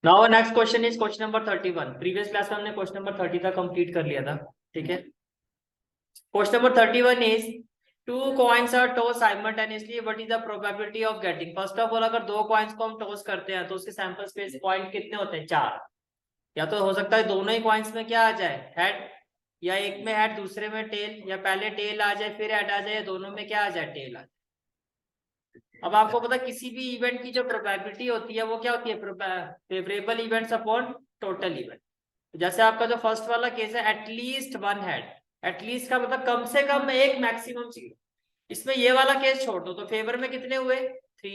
Now next question is question number 31। Previous class में हमने question number 30 तक complete कर लिया था। ठीक है, question number 31 is two coins are toss simultaneously, what is the probability of getting. First of all, अगर दो कॉइन्स को हम टॉस करते हैं तो उसके सैंपल स्पेस पॉइंट कितने होते हैं? चार। या तो हो सकता है दोनों ही कॉइन्स में क्या आ जाए, हेड, या एक में हेड दूसरे में टेल, या पहले टेल आ जाए फिर हेड आ जाए, या दोनों में क्या आ जाए, टेल आ जाए। अब आपको पता है किसी भी इवेंट की जो प्रोबेबिलिटी होती है वो क्या होती है, favourable events upon total event. जैसे आपका जो फर्स्ट वाला केस है, एटलीस्ट वन हेड, एटलीस्ट का मतलब कम से कम एक, मैक्सिमम जीरो। इसमें ये वाला केस छोड़ दो तो फेवर में कितने हुए, थ्री।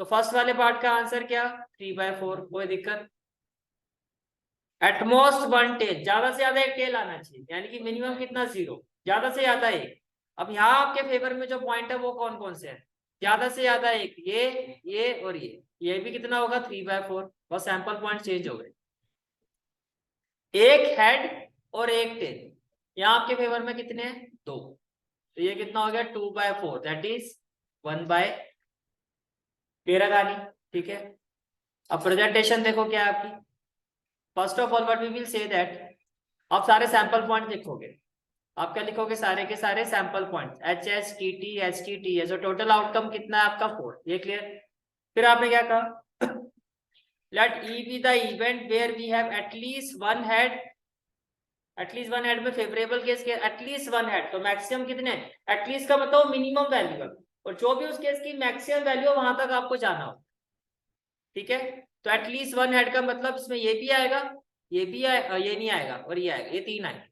तो फर्स्ट वाले पार्ट का आंसर क्या, 3/4, कोई दिक्कत। एटमोस्ट वन टेल, ज्यादा से ज्यादा एक टेल आना चाहिए, यानी कि मिनिमम कितना, जीरो, ज्यादा से ज्यादा एक। अब यहाँ आपके फेवर में जो पॉइंट है वो कौन कौन से है, ज्यादा से ज्यादा एक, ये और ये भी कितना होगा, 3/4। बस सैंपल पॉइंट चेंज हो गए, एक हेड और एक टेल। यहाँ आपके फेवर में कितने हैं, दो। तो ये कितना हो गया, 2/4, दैट इज 1/13 गानी। ठीक है, अब प्रेजेंटेशन देखो क्या है आपकी। First of all what we will say that, आप सारे सैंपल पॉइंट लिखोगे। आप क्या लिखोगे, सारे के सारे sample point, HS, TT, ST, TS, और टोटल आउटकम कितना है आपका, 4। ये क्लियर। फिर आपने क्या कहा, let E be the event where we have at least one head. At least one head में फेवरेबल केस के एटलीस्ट वन हेड, तो मैक्सिमम कितने, एटलीस्ट का मतलब मिनिमम वैल्यू है, और जो भी उस केस की मैक्सिमम वैल्यू है वहां तक आपको जाना हो। ठीक है, तो एटलीस्ट वन हेड का मतलब इसमें ये भी आएगा, ये भी आएगा, ये नहीं आएगा, और ये आएगा, ये तीन आएंगे।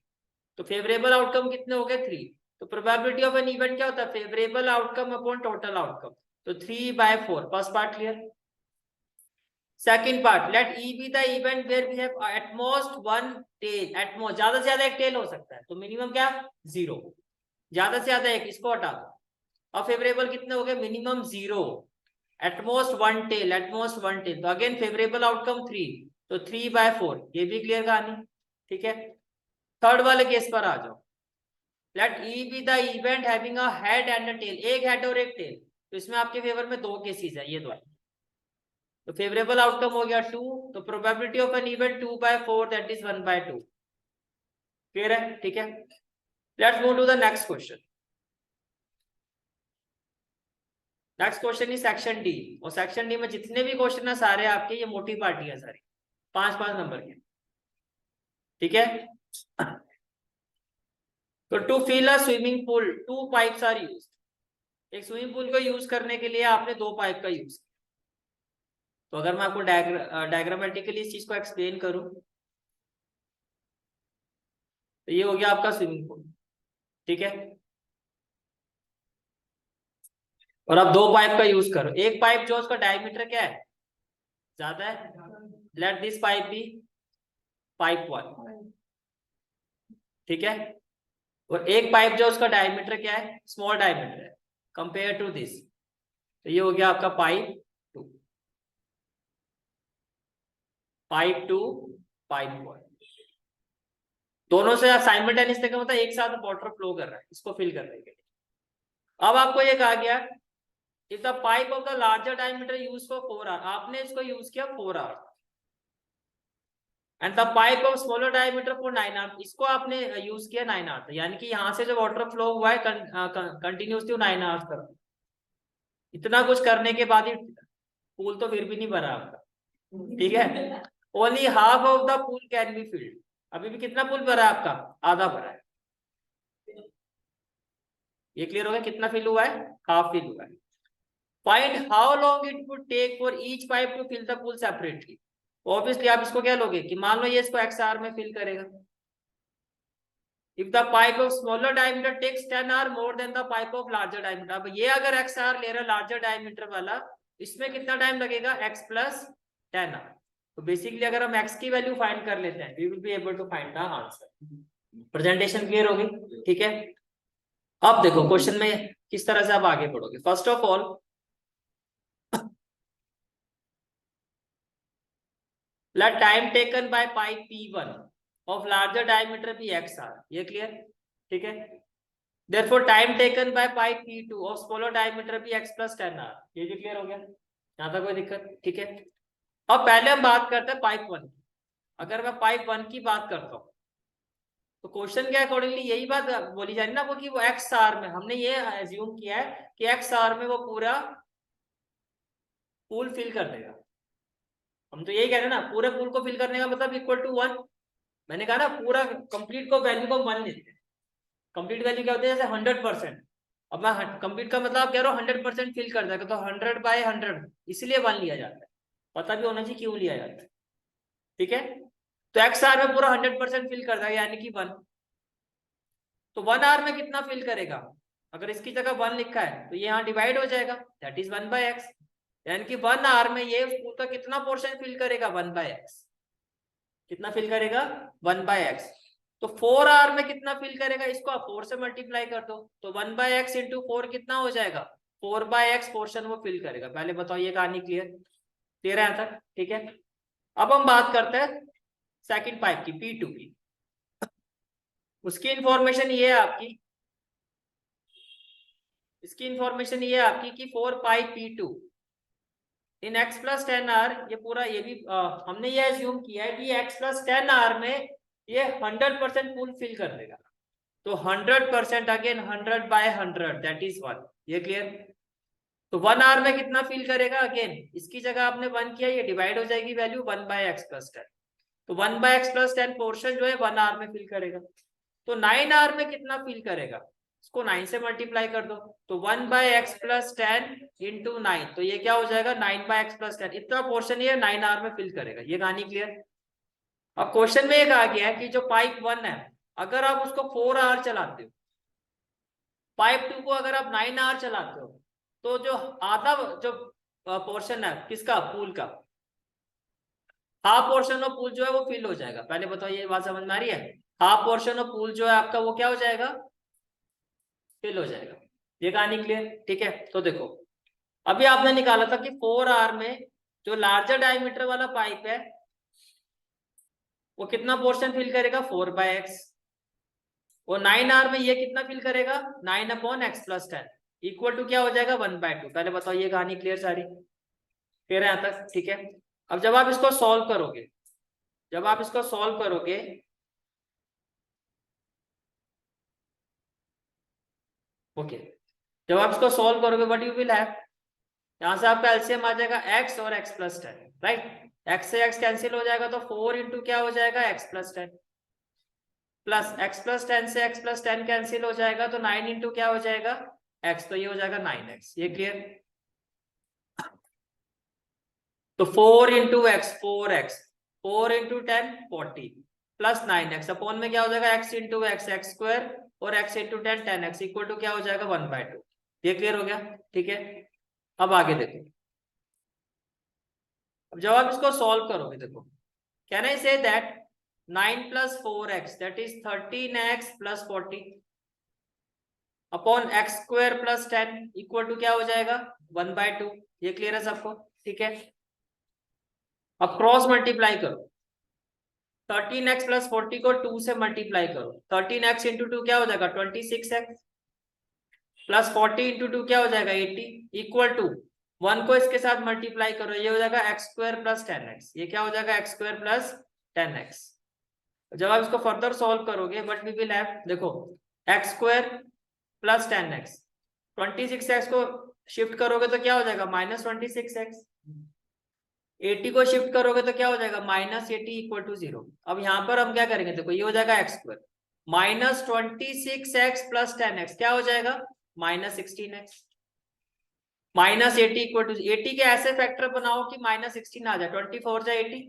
तो फेवरेबल आउटकम कितने हो गए, 3। तो प्रोबेबिलिटी ऑफ एन इवेंट क्या होता है, favourable outcome upon total outcome. तो 3/4, first part clear. Second part, let E be the event where we have at most one tail. At most, ज्यादा से ज्यादा एक टेल हो सकता है, तो मिनिमम क्या, 0। ज्यादा से ज्यादा एक, इसको हटा दो। अब फेवरेबल कितने हो गए, minimum 0, at most one tail, at most one tail, तो अगेन फेवरेबल आउटकम 3। तो 3/4, ये भी क्लियर कहानी। ठीक है, थर्ड वाले केस पर आ जाओ। Let E be the event having a head and a tail, एक हेड और एक टेल। तो इसमें आपके फेवर में दो केसेस है, ये दो। तो फेवरेबल आउटकम हो गया 2। तो probability of an event 2/4, that is 1/2। Clear है, ठीक है। Let's move to the next question. Next question is section D, और सेक्शन डी में जितने भी क्वेश्चन है सारे आपके ये मोटी पार्टी है सारी, 5-5 नंबर के। ठीक है, तो to fill a swimming pool 2 pipes are use. एक स्विमिंग पूल को यूज करने के लिए आपने 2 पाइप का यूज किया। तो अगर मैं आपको डायग्रामेटिकली इस चीज को एक्सप्लेन करूं, तो ये हो गया आपका स्विमिंग पूल। ठीक है, और आप 2 पाइप का यूज करो। एक पाइप जो उसका डायमीटर क्या है, ज्यादा है, let this pipe be pipe 1। ठीक है, और एक पाइप जो उसका डायमीटर क्या है, स्मॉल डायमीटर है कंपेयर टू दिस, तो ये हो गया आपका पाइप 2। पाइप 2, पाइप 1, दोनों से साइमल्टेनियस का मतलब एक साथ वाटर फ्लो कर रहा है इसको फिल करने के लिए। अब आपको ये कहा गया, if the pipe of the larger diameter use for 4 hour, आपने इसको यूज किया 4 hour, and the pipe of smaller diameter for 9 hour, इसको आपने यूज किया 9 आवर, यानी कि यहाँ से जो वाटर फ्लो हुआ है कंटिन्यूसली 9 आवर्स तक। इतना कुछ करने के बाद ही पूल तो फिर भी नहीं भरा आपका। ठीक है, only half of the pool can be filled. अभी भी कितना पूल भरा है आपका, आधा भरा है। ये क्लियर हो गया, कितना फिल हुआ है, हाफ फिल हुआ है। Find how long it would take for each pipe to fill the pool separately. Obviously आप इसको क्या लोगे कि मान लो ये इसको XR में फिल करेगा। If the pipe of smaller diameter takes 10 hour more than the pipe of larger diameter. अब ये अगर XR ले रहा है लार्जर डायमीटर वाला, इसमें कितना टाइम लगेगा, X + 10 आवर। तो बेसिकली अगर हम X की वैल्यू फाइंड कर लेते हैं, we will be able to find the answer. Presentation clear होगी, ठीक है। अब देखो क्वेश्चन में किस तरह से आप आगे बढ़ोगे। First of all, let time taken by pipe P1 of larger diameter be XR, ये क्लियर, ठीक है। therefore time taken by pipe P2 of smaller diameter be X + 10R, ये भी क्लियर हो गया, यहाँ तक कोई दिक्कत, ठीक है। अब पहले हम बात करते हैं पाइप 1 की। अगर मैं पाइप 1 की बात करता हूँ तो क्वेश्चन के अकॉर्डिंगली यही बात बोली जा रही ना वो, कि वो एक्स आर में, हमने ये एज्यूम किया है कि एक्स आर में वो पूरा पूल फिल कर देगा। हम तो यही कह रहे हैं ना, पूरे पूल को फिल करने का मतलब इक्वल टू 1। मैंने कहा ना पूरा कंप्लीट को वैल्यू को 1 लेते हैं। कंप्लीट वैल्यू क्या होती है, जैसे 100%। अब मैं कंप्लीट का मतलब आप कह रहे हो 100% फिल कर देगा, तो 100/100 इसलिए 1 लिया जाता है। पता भी होना चाहिए क्यों लिया जाता है, ठीक है। तो एक्स आर में पूरा 100% फिल कर देगा, यानी कि 1। तो 1 आर में कितना फिल करेगा, अगर इसकी जगह 1 लिखा है तो ये यहाँ डिवाइड हो जाएगा, दैट इज 1/x। यानी कि 1 आर में ये पूल का कितना पोर्शन फिल करेगा, 1/x। कितना फिल करेगा, 1/x। तो 4 आर में कितना फिल करेगा, इसको आप 4 से मल्टीप्लाई कर दो, तो 1/x इंटू 4 कितना हो जाएगा, 4/x पोर्शन वो फिल करेगा। पहले बताओ ये कहानी क्लियर है यहाँ तक, ठीक है। अब हम बात करते हैं सेकंड पाइप की, P2 की। उसकी इंफॉर्मेशन ये है आपकी, इसकी इंफॉर्मेशन ये है आपकी कि 4πP2 इन x प्लस 10r, ये पूरा ये भी हमने ये एज्यूम किया है कि x प्लस 10r में ये 100% पूल फिल कर देगा। तो 100% अगेन 100/100 दैट इज 1। ये क्लियर। तो 1 आर में कितना फिल करेगा, अगेन इसकी जगह आपने 1 किया, ये डिवाइड हो जाएगी वैल्यू 1/x प्लस 10। तो 1/x प्लस 10 पोर्शन जो है 1 आर में फिल करेगा। तो 9 आर में कितना फिल करेगा, इसको 9 से मल्टीप्लाई कर दो, तो 1/x प्लस 10 इंटू 9, तो ये क्या हो जाएगा 9/x प्लस 10। इतना पोर्शन ये 9 आर में फिल करेगा। ये कहानी क्लियर। अब क्वेश्चन में ये कहा गया है कि जो पाइप 1 है, अगर आप उसको 4 आर चलाते हो, पाइप 2 को अगर आप 9 आर चलाते हो, तो जो आधा जो पोर्शन है किसका, पूल का, हाफ पोर्शन ऑफ पूल जो है वो फिल हो जाएगा। पहले बताओ ये बात समझ में आ रही है, हाफ पोर्शन ऑफ पूल जो है आपका वो क्या हो जाएगा, फिल हो जाएगा। ये कहानी क्लियर, ठीक है। तो देखो अभी आपने निकाला था कि 4 आर में जो लार्जर डायमीटर वाला पाइप है वो कितना पोर्शन फिल करेगा, 4/x। और 9 आर में ये कितना फिल करेगा, 9/x प्लस 10 इक्वल टू क्या हो जाएगा, 1/2। पहले बताओ ये कहानी क्लियर सारी, क्लियर है यहाँ तक, ठीक है। अब जब आप इसको सॉल्व करोगे, जब आप इसको सॉल्व करोगे, ओके, जब आप इसको सॉल्व करोगे व्हाट यू विल हैव, यहां से आपका एलसीएम आ जाएगा x और x प्लस 10, राइट। x से x कैंसिल हो जाएगा, तो 4 इंटू क्या हो जाएगा, x plus 10, plus x plus 10 से x प्लस 10 कैंसिल हो जाएगा, तो 9 इंटू क्या हो जाएगा, x, तो ये हो जाएगा 9x। ये क्लियर। तो 4 into x 4x, 4 into 10 40 plus 9x upon में क्या हो जाएगा, x into x x square और x into 10 10x equal to क्या हो जाएगा, 1/2। ये क्लियर हो गया, ठीक है। अब आगे देखो, अब जब आप इसको सॉल्व करोगे, देखो can I say that 9 plus 4x that is 13x plus 40 upon x square plus 10 equal to क्या हो जाएगा, 1/2। ये क्लियर है सबको, ठीक है। अब क्रॉस मल्टीप्लाई करो, 13x प्लस 40 को 2 से मल्टीप्लाई करो, 13x इंटू 2 क्या हो जाएगा, 26x प्लस 40 इंटू 2 क्या हो जाएगा, 80 इक्वल टू 1 को इसके साथ मल्टीप्लाई करो, ये हो जाएगा x स्क्वायर प्लस 10x। ये क्या हो जाएगा, x स्क्वायर प्लस 10x। जब आप इसको फर्दर सॉल्व करोगे बट वी विल हैव, देखो x square plus 10x, 26x को शिफ्ट करोगे तो क्या हो जाएगा, -26x। 80 को शिफ्ट करोगे तो क्या हो जाएगा, -80 इक्वल टू 0। अब यहाँ पर हम क्या करेंगे, देखो ये हो जाएगा x square -26x plus 10x क्या हो जाएगा, -16x। -80 इक्वल टू 80 के ऐसे फैक्टर बनाओ कि -16 आ जाए, 24 जाए 80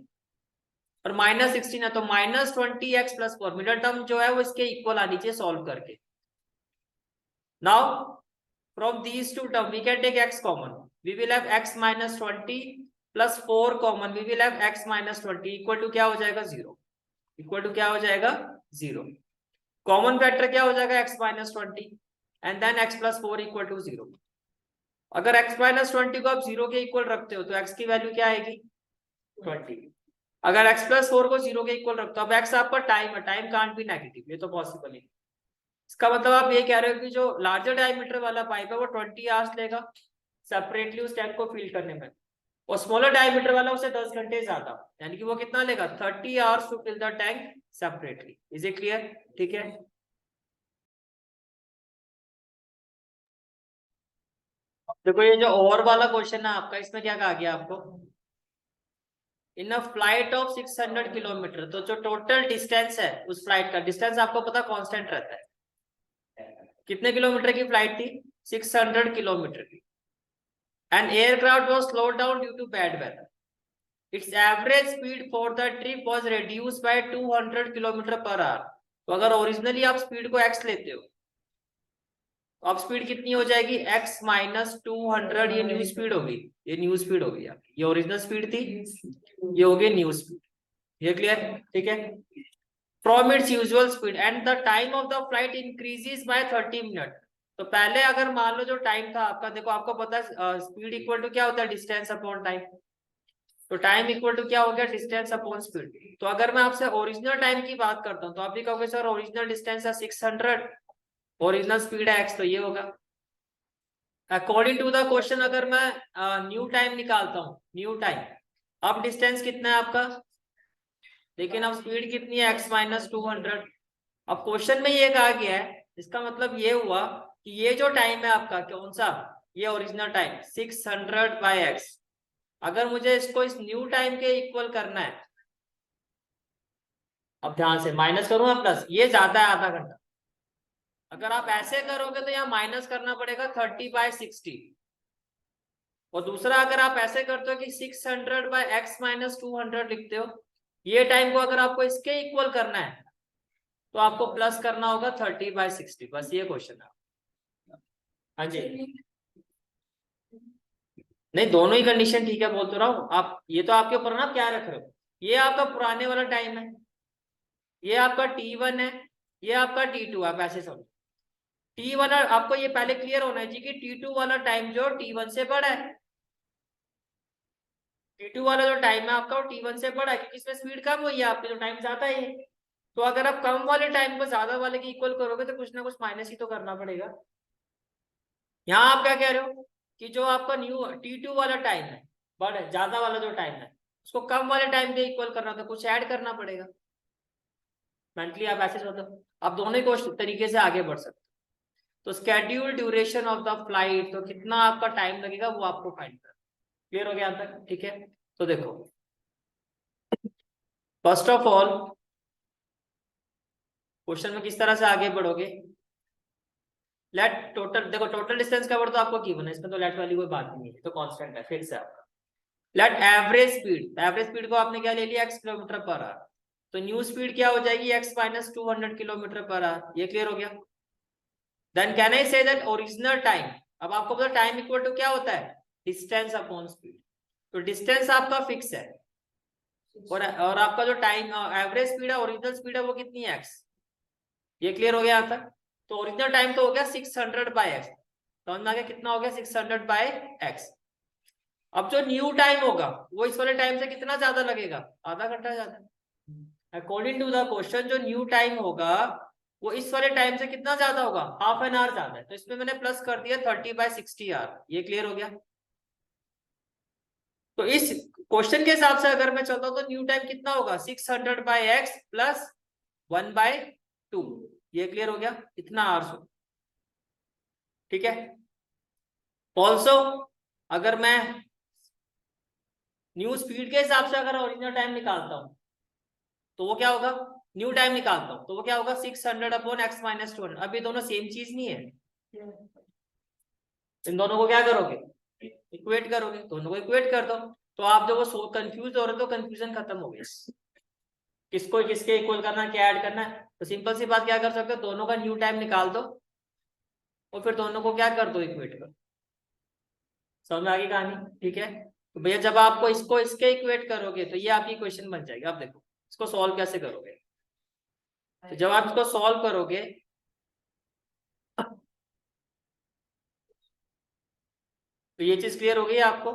और -16 है तो -20x प्लस 4, मिडिल टर्म जो है वो इसके इक्वल आनी चाहिए सॉल्व करके। Now from these two term we can take x common, we will have x -20 plus 4 common, we will have x -20 equal to क्या हो जाएगा, 0। इक्वल टू क्या हो जाएगा, 0। कॉमन फैक्टर क्या हो जाएगा, x -20 and then x plus 4 equal to 0। अगर x -20 को आप 0 के इक्वल रखते हो तो x की वैल्यू क्या आएगी, 20। अगर x प्लस 4 को 0 के इक्वल रखते हो, अब x आपका टाइम है, टाइम कांट बी नेगेटिव, ये तो पॉसिबल नहीं। इसका मतलब आप ये कह रहे हो कि जो लार्जर डायमीटर वाला पाइप है वो 20 आवर्स लेगा सेपरेटली उस टैंक को फिल करने में, और स्मॉलर डायमीटर वाला उसे 10 घंटे ज्यादा, यानी कि वो कितना लेगा 30 hours to fill the tank separately. Is it clear? ठीक है। देखो ये जो ओवर वाला क्वेश्चन है आपका, इसमें क्या कहा गया आपको, इन अ फ्लाइट ऑफ 600 किलोमीटर, तो जो टोटल डिस्टेंस है उस फ्लाइट का, डिस्टेंस आपको पता कांस्टेंट रहता है, कितने किलोमीटर की फ्लाइट थी 600 किलोमीटर की, an aircraft was slowed down due to bad weather, its average speed for the trip was reduced by 200 kilometre per hour. तो अगर ओरिजिनली आप स्पीड को x लेते हो, तो अब स्पीड कितनी हो जाएगी x माइनस 200, ये न्यू स्पीड होगी, ये न्यू स्पीड होगी आपकी, ये ओरिजिनल स्पीड थी, ये होगी न्यू स्पीड। ये क्लियर? ठीक है। From its usual speed and the time of the flight increases by 30 minute. तो पहले अगर मान लो जो टाइम था आपका, देखो आपको पता है स्पीड इक्वल टू क्या होता है, डिस्टेंस अपॉन टाइम, तो टाइम इक्वल टू क्या हो गया, डिस्टेंस अपॉन स्पीड। तो अगर मैं आपसे ओरिजिनल टाइम की बात करता हूँ, तो आप भी कहोगे सर ओरिजिनल डिस्टेंस है 600, ओरिजिनल स्पीड है x, तो ये होगा। अकॉर्डिंग टू द क्वेश्चन अगर मैं न्यू टाइम निकालता हूँ, न्यू टाइम, अब डिस्टेंस कितना है आपका, लेकिन अब स्पीड कितनी है x माइनस 200। अब क्वेश्चन में ये कहा गया है, इसका मतलब ये हुआ कि ये जो टाइम है आपका कौन सा, ये ओरिजिनल टाइम 600 बाय x, अगर मुझे इसको इस न्यू टाइम के इक्वल करना है, अब ध्यान से माइनस करूंगा प्लस, ये ज्यादा है आधा घंटा, अगर आप ऐसे करोगे तो यहाँ माइनस करना पड़ेगा 30/60, और दूसरा अगर आप ऐसे करते हो कि 600 बाय x माइनस 200 लिखते हो, ये टाइम को अगर आपको इसके इक्वल करना है तो आपको प्लस करना होगा 30/60, बस ये क्वेश्चन है। हाँ जी, नहीं दोनों ही कंडीशन ठीक है, बोल तो रहा हूँ आप, ये तो आपके ऊपर ना आप क्या रख रहे हो, ये आपका पुराने वाला टाइम है, ये आपका T1 है, ये आपका T2, आप ऐसे समझो। T वाला आपको ये पहले क्लियर होना चाहिए कि T2 वाला टाइम जो T1 से बड़ा है, T2 वाला जो टाइम है आपका वो T1 से बड़ा है, क्योंकि इसमें स्पीड कम हुई है आपकी, तो टाइम ज्यादा है। तो अगर आप कम वाले टाइम को ज्यादा वाले की इक्वल करोगे तो कुछ ना कुछ माइनस ही तो करना पड़ेगा। यहाँ आप क्या कह रहे हो कि जो आपका न्यू T2 वाला टाइम है, बड़ा ज्यादा वाला जो टाइम है, उसको कम वाले टाइम के इक्वल करना, तो कुछ ऐड करना पड़ेगा। मेंटली आप ऐसे सोचो, आप दोनों ही को तरीके से आगे बढ़ सकते हो। तो schedule duration of the flight, तो कितना आपका टाइम लगेगा वो आपको फाइंड करना। क्लियर हो गया यहाँ तक? ठीक है। तो देखो फर्स्ट ऑफ ऑल क्वेश्चन में किस तरह से आगे बढ़ोगे, लेट टोटल, देखो टोटल डिस्टेंस कवर तो आपको गिवन है, इसमें तो लेट वाली कोई बात नहीं है, तो कांस्टेंट है, फिक्स है आपका। Let average speed, average speed को आपने क्या ले लिया x किलोमीटर पर आवर, तो न्यू स्पीड क्या हो जाएगी x minus 200 kilometre per hour. ये क्लियर हो गया। Then can I say that original time, अब आपको पता टाइम इक्वल टू क्या होता है, डिस्टेंस अपॉन स्पीड, तो डिस्टेंस आपका फिक्स है, और आपका जो टाइम एवरेज स्पीड है, ओरिजिनल स्पीड है, वो कितनी है x। ये क्लियर हो गया यहाँ तक। तो ओरिजिनल टाइम तो हो गया 600 बाय x, समझ में आ गया कितना हो गया 600 बाय x। अब जो न्यू टाइम होगा वो इस वाले टाइम से कितना ज्यादा लगेगा, आधा घंटा ज्यादा। अकॉर्डिंग टू द क्वेश्चन जो न्यू टाइम होगा वो इस वाले टाइम से कितना ज्यादा होगा, हाफ एन आवर ज्यादा है, तो इसमें मैंने प्लस कर दिया 30/60 आवर। ये क्लियर हो गया। तो इस क्वेश्चन के हिसाब से अगर मैं चलता हूं तो न्यू टाइम कितना होगा 600 बाय x प्लस 1/2। ये क्लियर हो गया, इतना आवर्स हो। ठीक है। ऑल्सो अगर मैं न्यू स्पीड के हिसाब से अगर ओरिजिनल टाइम निकालता हूं तो वो क्या होगा, न्यू टाइम निकालता हूं तो वो क्या होगा 600 अपॉन x माइनस 200। अब ये दोनों सेम चीज नहीं है, इन दोनों को क्या करोगे, इक्वेट करोगे, दोनों को इक्वेट कर दो। तो आप जब वो कंफ्यूज हो रहे हो तो कंफ्यूजन खत्म हो गया, किसको किसके इक्वल करना है, क्या ऐड करना है। तो सिंपल सी बात क्या कर सकते हो, दोनों का न्यू टाइम निकाल दो और फिर दोनों को क्या कर दो, इक्वेट कर। समझ में आ गई कहानी? ठीक है। तो भैया जब आपको इसको इसके इक्वेट करोगे तो ये आपकी क्वेश्चन बन जाएगी। आप देखो इसको सॉल्व कैसे करोगे, तो जब आप इसको सॉल्व करोगे तो ये चीज क्लियर हो गई आपको,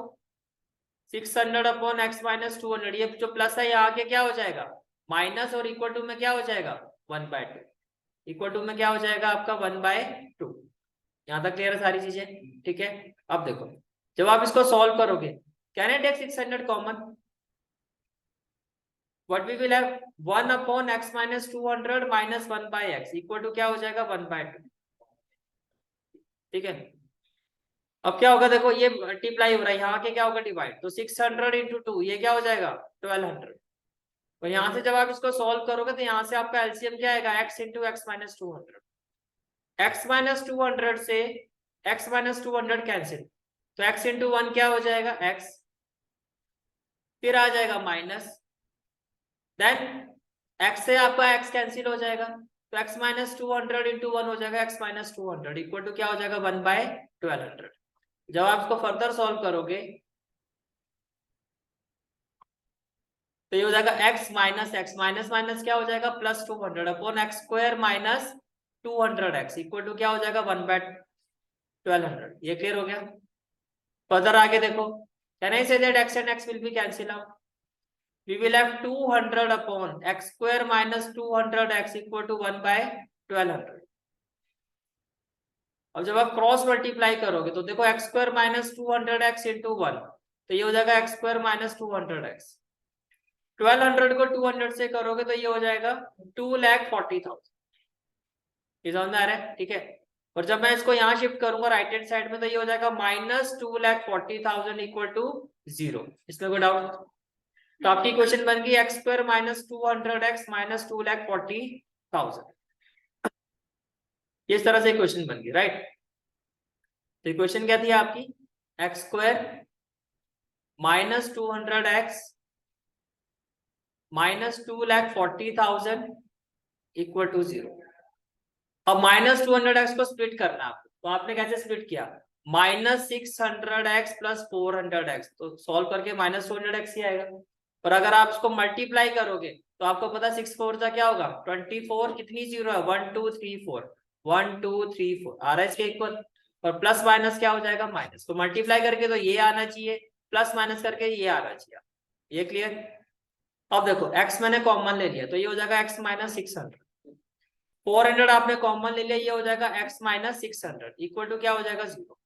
600 अपॉन x माइनस 200, ये जो प्लस है यहाँ आके क्या हो जाएगा माइनस, और इक्वल टू में क्या हो जाएगा 1/2, इक्वल टू में क्या हो जाएगा आपका 1/2। यहाँ तक क्लियर है सारी चीजें? ठीक है। अब देखो जब आप इसको सॉल्व करोगे can I take 600 common? What we will have 1 upon x minus 200 minus 1 by x equal to क्या हो जाएगा 1/2। ठीक है, अब क्या होगा देखो ये मल्टीप्लाई हो रहा है, यहाँ के क्या होगा डिवाइड, तो 600 इंटू 2 ये क्या हो जाएगा 1200। और यहाँ से जब आप इसको सॉल्व करोगे तो यहाँ से आपका एलसीएम क्या आएगा x into x minus 200। x minus 200 से x माइनस 200 कैंसिल, तो x इंटू 1 क्या हो जाएगा x, फिर आ जाएगा माइनस, देन x से आपका x कैंसिल हो जाएगा, तो x माइनस 200 इंटू 1 हो जाएगा x माइनस 200 इक्वल टू क्या हो जाएगा 1/1200। जब आप इसको फर्दर सॉल्व करोगे तो ये हो जाएगा x minus x minus minus क्या हो जाएगा plus 200 upon x square minus 200x equal to क्या हो जाएगा 1/1200। ये क्लियर हो गया? फर्दर आगे देखो, can I say that x and x will be cancel out, we will have 200 upon x square minus 200x equal to 1/1200। अब जब आप क्रॉस मल्टीप्लाई करोगे तो देखो x square minus 200x into 1, तो ये हो जाएगा x स्क्वायर माइनस 200x। 1200 को 200 से करोगे तो ये हो जाएगा 2,40,000। ये समझ में आ रहा है? ठीक है, और जब मैं इसको यहाँ शिफ्ट करूंगा राइट हैंड साइड में तो ये हो जाएगा माइनस 2,40,000 इक्वल टू 0। इसमें कोई डाउट? तो आपकी क्वेश्चन बन गई x square minus 200x minus 2,40,000। इस तरह से क्वेश्चन बन गई, राइट? तो क्वेश्चन क्या थी आपकी, x square minus 200x minus 2,40,000 equal to 0। अब माइनस 200x को स्प्लिट करना है आपको, तो आपने कैसे स्प्लिट किया, माइनस 600x प्लस 400x, तो सॉल्व करके माइनस 200x ही आएगा। और अगर आप इसको मल्टीप्लाई करोगे तो आपको पता 6 4 का क्या होगा 24, कितनी जीरो है 1 2 3 4, 1 2 3 4 आ रहा है इसके इक्वल, और प्लस माइनस क्या हो जाएगा माइनस, तो मल्टीप्लाई करके तो ये आना चाहिए, प्लस माइनस करके ये आना चाहिए। ये क्लियर? अब देखो x मैंने कॉमन ले लिया तो ये हो जाएगा x माइनस 600, 400 आपने कॉमन ले लिया, ये हो जाएगा x माइनस 600 इक्वल टू क्या हो जाएगा 0।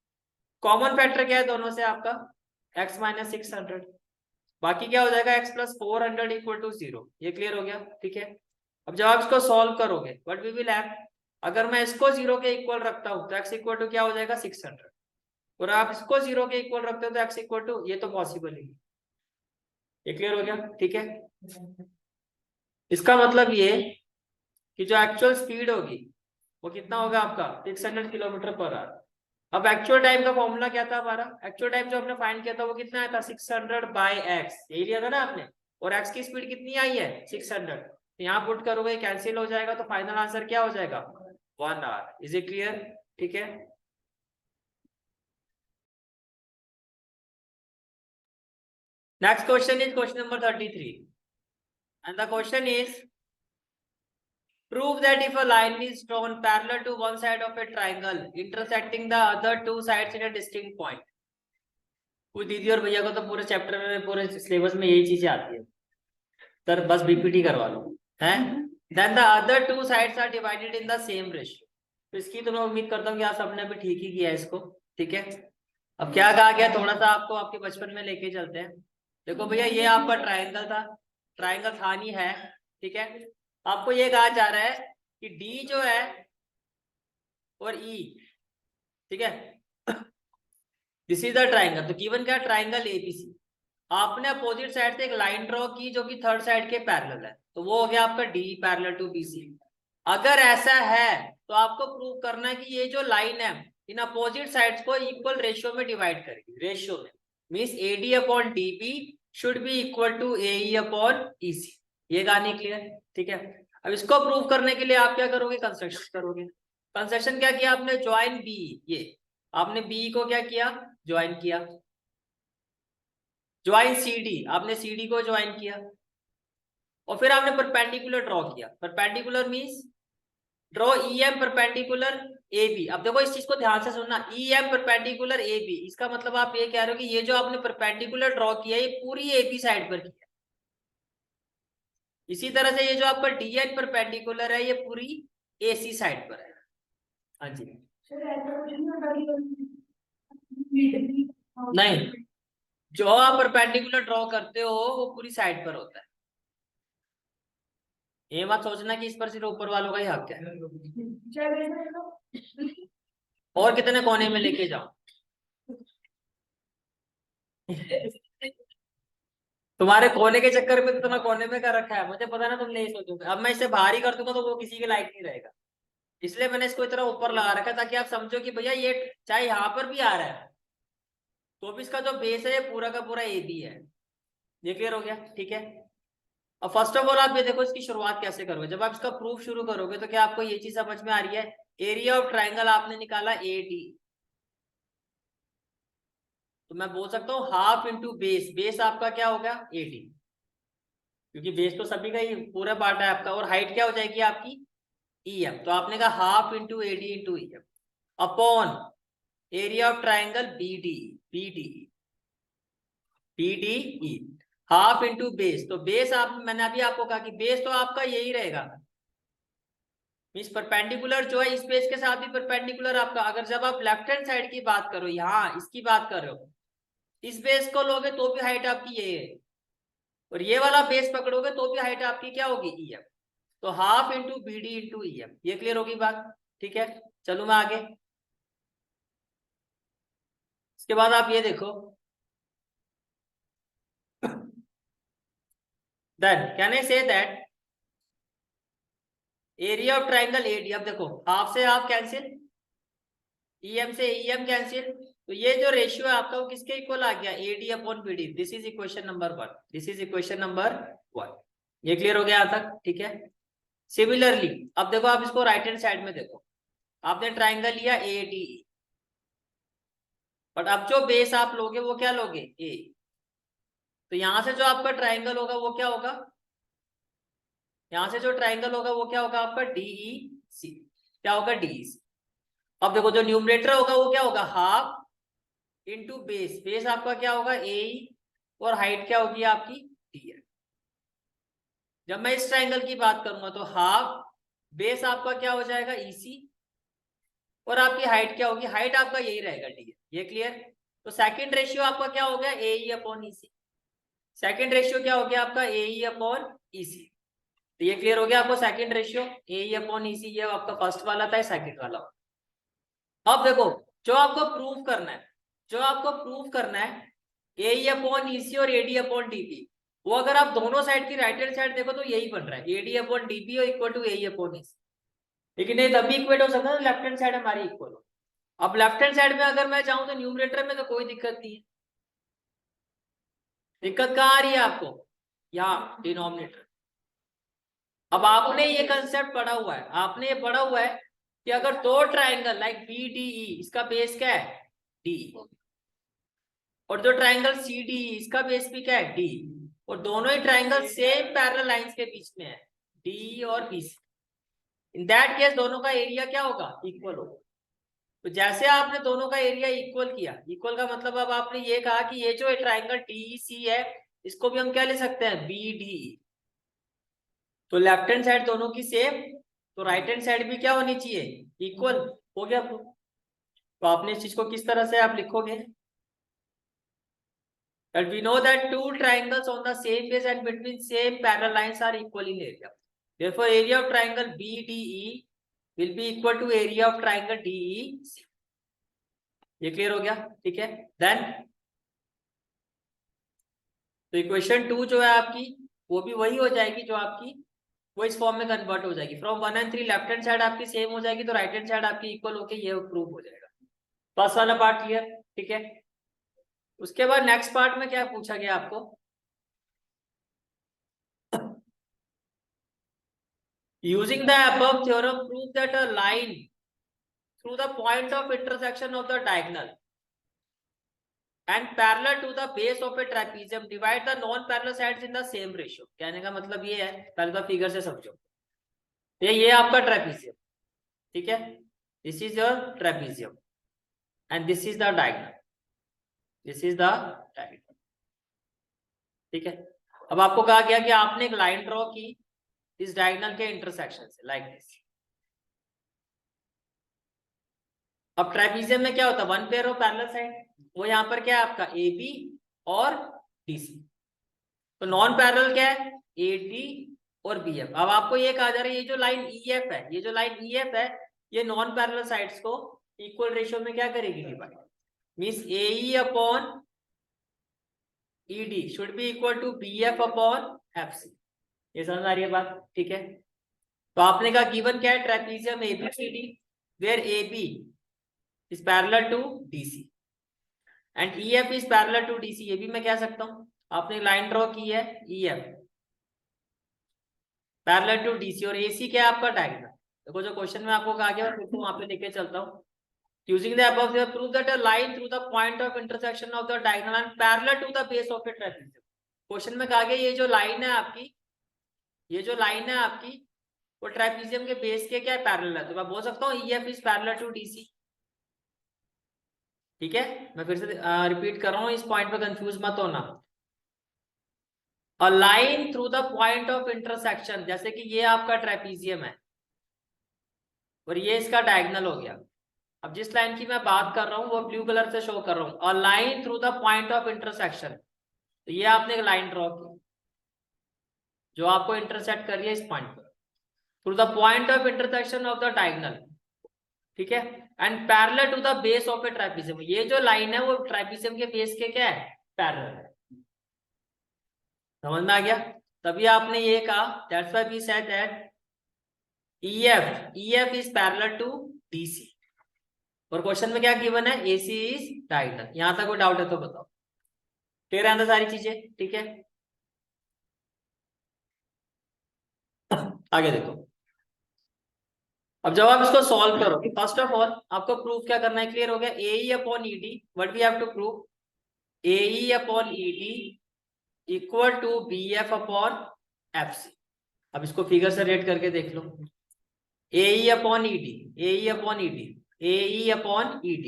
कॉमन फैक्टर क्या है दोनों से आपका x माइनस 600, बाकी क्या हो जाएगा x प्लस 400 इक्वल टू 0। ये क्लियर हो गया? ठीक है, अब जब आप इसको सॉल्व करोगे व्हाट वी विल हैव, अगर मैं इसको 0 के इक्वल रखता हूं तो x इक्वल टू क्या हो जाएगा 600, और आप इसको 0 के इक्वल रखते हो तो x इक्वल टू, ये तो पॉसिबल ही। ये क्लियर हो गया? ठीक है, इसका मतलब ये कि जो एक्चुअल स्पीड होगी वो कितना होगा आपका 600 किलोमीटर पर आवर। अब एक्चुअल टाइम का फॉर्मूला क्या था हमारा, एक्चुअल टाइम जो हमने फाइंड किया था वो कितना आया था 600 बाय x, यही लिया था ना आपने, और x की स्पीड कितनी आई है 600, तो यहाँ पुट करोगे कैंसिल हो जाएगा, तो फाइनल आंसर क्या हो जाएगा 1 आवर। Is it clear? ठीक है, next question is question number 33 and the question is prove that if a line is drawn parallel to one side of a triangle intersecting the other two sides in a distinct point, कुछ दीदी और भैया को तो पूरे chapter में पूरे syllabus में यही चीजें आती है सर, बस बीपीटी करवा लो हैं। Then the other two sides are divided in the same ratio, तो इसकी तो मैं उम्मीद करता हूँ कि आप सबने भी ठीक ही किया है इसको। ठीक है, अब क्या कहा गया थोड़ा सा आपको आपके बचपन में लेके चलते हैं। देखो भैया ये आपका ट्राइंगल था, ट्राइंगल था नहीं है, ठीक है, आपको ये कहा जा रहा है कि डी जो है और ई, ठीक है, दिस इज द ट्राइंगल, तो गिवन क्या ट्राइंगल एबीसी, आपने अपोजिट साइड से एक लाइन ड्रॉ की जो कि थर्ड साइड के पैरेलल है, तो वो हो गया आपका डी पैरेलल टू बीसी। अगर ऐसा है तो आपको प्रूव करना है कि ये जो लाइन है इन अपोजिट साइड्स को इक्वल रेशियो में डिवाइड करेगी, रेशियो में means AD upon DB should be equal to AE upon EC. ये कहानी क्लियर? ठीक है, अब इसको प्रूव करने के लिए आप क्या करोगे, कंस्ट्रक्शन करोगे। कंस्ट्रक्शन क्या किया आपने, ज्वाइन बी, ये आपने बी को क्या किया ज्वाइन किया, ज्वाइन सीडी, आपने सीडी को ज्वाइन किया, और फिर आपने परपेंडिकुलर ड्रॉ किया। Perpendicular means draw EM perpendicular A B. अब देखो इस चीज को ध्यान से सुनना, ईएम परपेंडिकुलर ए बी, इसका मतलब आप ये कह रहे हो कि ये जो आपने परपेंडिकुलर ड्रॉ किया ये पूरी ए बी साइड पर किया। इसी तरह से ये जो आपका डीएन परपेंडिकुलर है ये पूरी एसी साइड पर है। हाँ जी, नहीं जो आप परपेंडिकुलर ड्रॉ करते हो वो पूरी साइड पर होता है। ये मत सोचना कि इस पर सिर्फ ऊपर वालों का ही हक है। और कितने कोने में लेके जाओ। तुम्हारे कोने के चक्कर में तो तुम्हें कोने में कर रखा है, मुझे पता ना तुम नहीं सोचोगे। अब मैं इसे भारी कर दूंगा तो वो किसी के लायक नहीं रहेगा, इसलिए मैंने इसको इतना ऊपर लगा रखा है ताकि आप समझो कि भैया ये चाहे यहाँ पर भी आ रहा है तो भी इसका जो बेस है ये पूरा का पूरा ए बी है। ये क्लियर हो गया? ठीक है। अब फर्स्ट ऑफ ऑल आप ये देखो इसकी शुरुआत कैसे करोगे। जब आप इसका प्रूफ शुरू करोगे तो क्या आपको ये चीज समझ में आ रही है? एरिया ऑफ ट्राइंगल आपने निकाला ए डी, तो मैं बोल सकता हूँ हाफ इंटू बेस। बेस आपका क्या होगा? ए डी, क्योंकि बेस तो सभी का ही पूरा पार्ट है आपका। और हाइट क्या हो जाएगी आपकी? E M. तो आपने कहा half into A D into E M upon area of triangle B D. B D B D E half into base. तो बेस आप, मैंने अभी आपको कहा कि बेस तो आपका यही रहेगा, मीन्स परपेंडिकुलर जो है इस बेस के साथ भी परपेंडिकुलर आपका। अगर जब आप लेफ्ट हैंड साइड की बात करो, यहाँ इसकी बात कर रहे हो, इस बेस को लोगे तो भी हाइट आपकी ये है, और ये वाला बेस पकड़ोगे तो भी हाइट आपकी क्या होगी? E M. तो half into B D into E M. ये क्लियर होगी बात? ठीक है, चलो मैं आगे। इसके बाद आप ये देखो, then can I say that area of triangle AD. अब देखो हाफ से हाफ कैंसिल, ईएम से ईएम कैंसिल, तो ये जो रेशियो है आपका वो किसके इक्वल आ गया? AD upon BD. This is equation number 1। This is equation number 1। ये क्लियर हो गया यहाँ तक? ठीक है। सिमिलरली अब देखो आप इसको राइट हैंड साइड में देखो, आपने ट्राइंगल लिया ए डी, बट अब जो बेस आप लोगे वो क्या लोगे? ए। तो यहां से जो आपका ट्राइंगल होगा वो क्या होगा? यहां से जो ट्राइंगल होगा वो क्या होगा आपका? डीई सी। क्या होगा? डीई सी। अब देखो जो न्यूमरेटर होगा वो क्या होगा? Half into base. बेस आपका क्या होगा? ए, और हाइट क्या होगी आपकी? डी है। जब मैं इस ट्राइंगल की बात करूंगा तो हाफ बेस आपका क्या हो जाएगा? ईसी, और आपकी हाइट क्या होगी? हाइट आपका यही रहेगा, डी है। ये क्लियर? तो सेकंड रेशियो आपका क्या हो गया? A E upon EC. Second ratio क्या हो गया आपका? A E upon EC. तो ये क्लियर हो गया आपको? Second ratio A E upon EC, ये आपका फर्स्ट वाला था, सेकंड वाला। अब देखो जो आपको प्रूव करना है, जो आपको प्रूव करना है ए अपॉन ईसी और एडी अपॉन डीबी, वो अगर आप दोनों साइड की राइट हैंड साइड देखो तो यही बन रहा है, एडी अपॉन डीबी और equal to A upon EC. लेकिन ये तभी इक्वेट हो सकता है लेफ्ट हैंड साइड हमारी इक्वल हो। अब लेफ्ट हैंड साइड में अगर मैं चाहूं तो न्यूमरेटर में तो कोई दिक्कत नहीं है। दिक्कत कहाँ आ रही है आपको? यहाँ डिनोमिनेटर। अब आपने ये कंसेप्ट पढ़ा हुआ है, आपने ये पढ़ा हुआ है कि अगर दो triangle like B D E, इसका बेस क्या है? डी, और जो ट्राइंगल सी डी, इसका बेस भी क्या है? डी, और दोनों ही ट्राइंगल सेम पैरेलल लाइंस के बीच में है, डी और B C. In that case दोनों का एरिया क्या होगा? इक्वल होगा। तो जैसे आपने दोनों का एरिया इक्वल किया, इक्वल का मतलब अब आपने ये कहा कि ये जो ट्राइंगल डी सी है इसको भी हम क्या ले सकते हैं? B D. तो लेफ्ट हैंड साइड दोनों की सेम, तो राइट हैंड साइड भी क्या होनी चाहिए? इक्वल। हो गया। तो आपने इस चीज को किस तरह से आप लिखोगे? That we know that two triangles on the same base and between same parallel lines are equal in area. Therefore, area of triangle BDE will be equal to area of triangle DEC. ये clear हो गया? ठीक है। Then तो equation 2 जो है आपकी वो भी वही हो जाएगी जो आपकी, वो इस फॉर्म में कन्वर्ट हो जाएगी। From 1 and 3 left hand side आपकी सेम हो जाएगी तो राइट हैंड साइड आपकी इक्वल होके ये प्रूव हो जाएगा। फर्स्ट वाला पार्ट क्लियर? ठीक है। उसके बाद नेक्स्ट पार्ट में क्या पूछा गया आपको? Using the above theorem, prove that a line through the point of intersection of the diagonal and parallel to the base of a trapezium divide the non-parallel sides in the same ratio. कहने का मतलब ये है, पहले तो figure से समझो। ये आपका ट्रेपीजियम, ठीक है? This is your trapezium and this is the diagonal, this is the diagonal, ठीक है? अब आपको कहा गया कि आपने एक लाइन ड्रॉ की इस डायगोनल के इंटरसेक्शन से, लाइक दिस। अब ट्राइपीजियम में क्या होता है? One pair of parallel side, वो यहाँ पर क्या है आपका? ए बी और डीसी। तो नॉन पैरेलल क्या है, एडी और बीएफ। अब आपको ये कहा जा रहा है ये जो लाइन ईएफ है, ये जो लाइन ईएफ है, ये नॉन पैरेलल साइड्स को इक्वल रेशियो में क्या करेगी, divide. Means AE upon ED should be equal to BF upon FC. ये समझ आ रही है बात, ठीक है। तो आपने कहा गिवन क्या है, trapezium ABCD where AB is parallel to DC and EF is parallel to DC. ये भी मैं कह सकता हूं, आपने लाइन ड्रॉ की है, ईएफ पैरेलल टू डीसी और एसी क्या है आपका डायगोनल। देखो जो क्वेश्चन में आपको कहा गया, फिर वहां पे लेके चलता हूं। Using the above, they prove that a line through the point of intersection of the diagonal and parallel to the base of a trapezium. Question में कहा गया ये जो लाइन है आपकी, ये जो लाइन है आपकी, वो ट्राइपीजियम के बेस के क्या है, पैरेलल है। तो मैं बोल सकता हूँ EF is parallel to DC। ठीक है, मैं फिर से रिपीट कर रहा हूँ, इस पॉइंट पे कंफ्यूज मत होना। A line through the point of intersection, जैसे कि ये आपका ट्राइपीजियम है और ये इसका डायगोनल हो गया। अब जिस लाइन की मैं बात कर रहा हूँ वो ब्लू कलर से शो कर रहा हूँ, a line through the point of intersection. तो ये आपने एक लाइन ड्रॉ की जो आपको इंटरसेक्ट कर रही है इस पॉइंट पर, through the point of intersection of the diagonal, ठीक है, and parallel to the base of a trapezium. ये जो लाइन है वो ट्राइपीजियम के बेस के क्या है, पैरेलल है। समझ में आ गया। तभी आपने ये कहा, that's why we said that EF is parallel to DC। और क्वेश्चन में क्या गिवन है, AC इज डायगोनल। यहां तक कोई डाउट है तो बताओ, क्लियर है सारी चीजें, ठीक है। आगे देखो, अब जब आप इसको सॉल्व करोगे, फर्स्ट ऑफ ऑल आपको प्रूफ क्या करना है, क्लियर हो गया। AE upon ED, what we have to prove, AE upon ED equal to BF upon FC। अब इसको फिगर से रेट करके देख लो, AE upon ED, AE upon ED, AE upon ED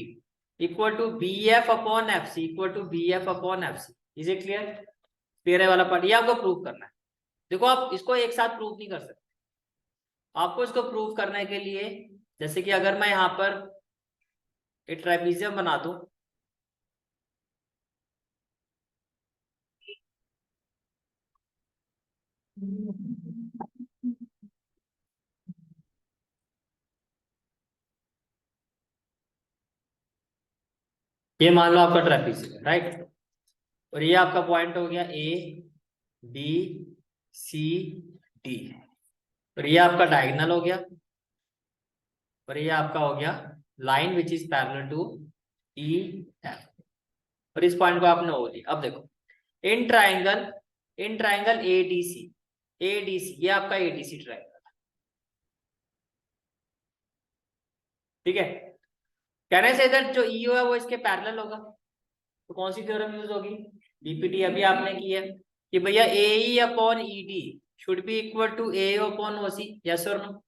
equal to BF upon FC, equal to BF upon FC। Is it clear, clear है वाला part, ये आपको प्रूव करना है। देखो आप इसको एक साथ प्रूव नहीं कर सकते, आपको इसको प्रूव करने के लिए, जैसे कि अगर मैं यहाँ पर एक ट्राइपीजियम बना दूं, ये मान लो आपका ट्राइपीजियम है, राइट, और ये आपका पॉइंट हो गया ABCD, और ये आपका डायगोनल हो गया, और ये आपका हो गया line which is parallel to EF, और इस पॉइंट को आपने ओ लिया। अब देखो इन ट्राइंगल ADC ये आपका ADC ट्राइंगल, ठीक है। कहने से इधर जो EO है वो इसके पैरेलल होगा, तो कौन सी थ्योरम यूज होगी, BPT अभी आपने की है कि भैया AE upon ED should be equal to AO upon OC, yes और नो।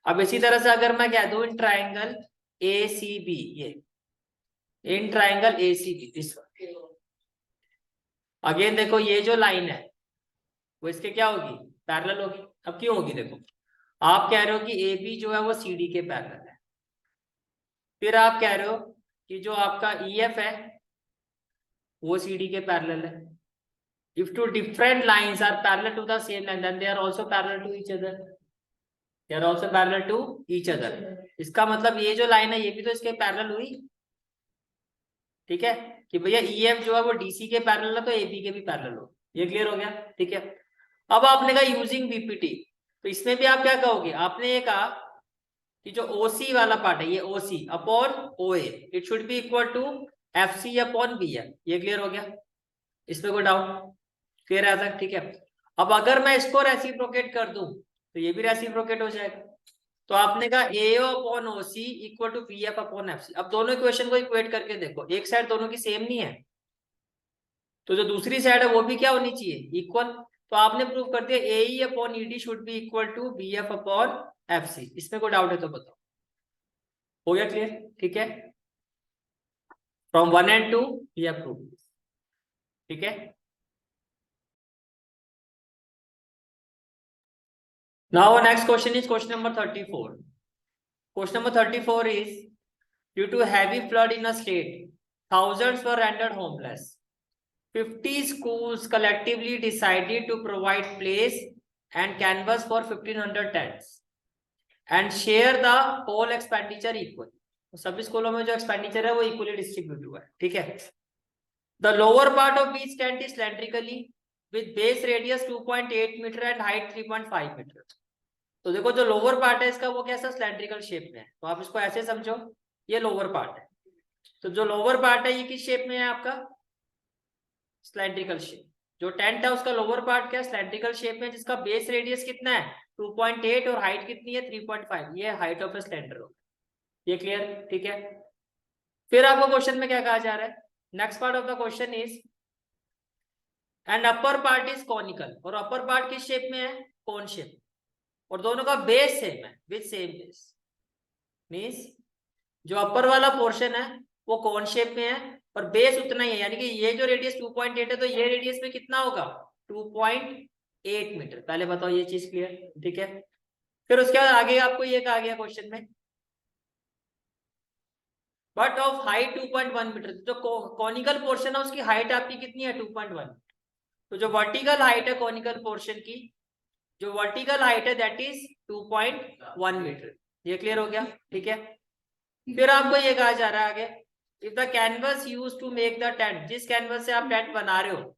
अब इसी तरह से अगर मैं कह दूं इन ट्राइंगल ACB, ये in triangle ACB this one, again देखो ये जो लाइन है वो इसके क्या होगी, पैरेलल होगी। अब क्यों होगी, देखो आप कह रहे हो कि AB जो है वो CD के पैरेलल है, फिर आप कह रहे हो कि जो आपका EF है वो CD के पैरेलल है। If two different lines are parallel to the same line, then they are also parallel to each other. They are also parallel to each other. इसका मतलब ये जो लाइन है ये भी तो इसके पैरेलल हुई, ठीक है, कि भैया EF जो है वो DC के पैरेलल है तो AB के भी पैरेलल हो। ये क्लियर हो गया, ठीक है। अब आपने कहा यूजिंग BPT, तो इसमें भी आप क्या कहोगे, आपने ये कहा कि जो OC वाला पार्ट है, ये OC upon OA it should be equal to FC upon BF। ये क्लियर हो गया, इसमें कोई डाउट, क्लियर है तक, ठीक है। अब अगर मैं इसको रेसिप्रोकेट कर दूं तो ये भी रेसिप्रोकेट हो जाएगा। तो आपने कहा AO upon OC equal to BF upon FC। अब दोनों इक्वेशन को इक्वेट करके देखो, एक साइड दोनों की सेम नहीं है, तो जो दूसरी साइड है वो भी क्या होनी चाहिए, इक्वल। तो आपने प्रूव कर दिया AE upon ED should be equal to BF upon FC। इसमें कोई डाउट है तो बताओ, हो गया क्लियर, ठीक है। From 1 and 2 we have prove, ठीक है। Now next question is question number 34. Question number 34 is, due to heavy flood in a state, thousands were rendered homeless. 50 schools collectively decided to provide place and canvas for 1500 tents and share the whole expenditure equally. सभी स्कूलों में जो expenditure है वो equally distribute हुआ है, ठीक है। The lower part of each tent is cylindrically with base radius 2.8 metre and height 3.5 metre. तो देखो जो लोअर पार्ट है इसका वो कैसा सिलेंड्रिकल शेप में है, तो आप इसको ऐसे समझो, ये लोअर पार्ट है। तो जो लोअर पार्ट है ये किस शेप में है आपका, सिलेंड्रिकल शेप। जो टेंट है उसका लोअर पार्ट क्या है, सिलेंड्रिकल शेप में, जिसका बेस रेडियस कितना है 2.8 और हाइट कितनी है 3.5। ये हाइट ऑफ ए सिलेंडर होगा। ये क्लियर, ठीक है। फिर आपको क्वेश्चन में क्या कहा जा रहा है, next part of the question is and upper part is conical, और अपर पार्ट किस शेप में है, कोन शेप, और दोनों का बेस सेम है विद सेम बेस। मींस जो अपर वाला पोर्शन है वो कोन शेप में है और बेस उतना ही है, यानी कि ये जो रेडियस 2.8 है तो ये रेडियस में कितना होगा 2.8 मीटर। पहले बताओ ये चीज क्लियर, ठीक है। फिर उसके बाद आगे आपको ये कहा गया क्वेश्चन में बट ऑफ हाइट 2.1 मीटर। जो कॉनिकल पोर्शन है उसकी हाइट आपकी कितनी है 2.1। तो जो वर्टिकल हाइट है कॉनिकल पोर्शन की, जो वर्टिकल हाइट है दैट इज 2.1 मीटर। ये क्लियर हो गया, ठीक है। फिर आपको ये कहा जा रहा है आगे, if the canvas use to make the tent, जिस कैनवस से आप टेंट बना रहे हो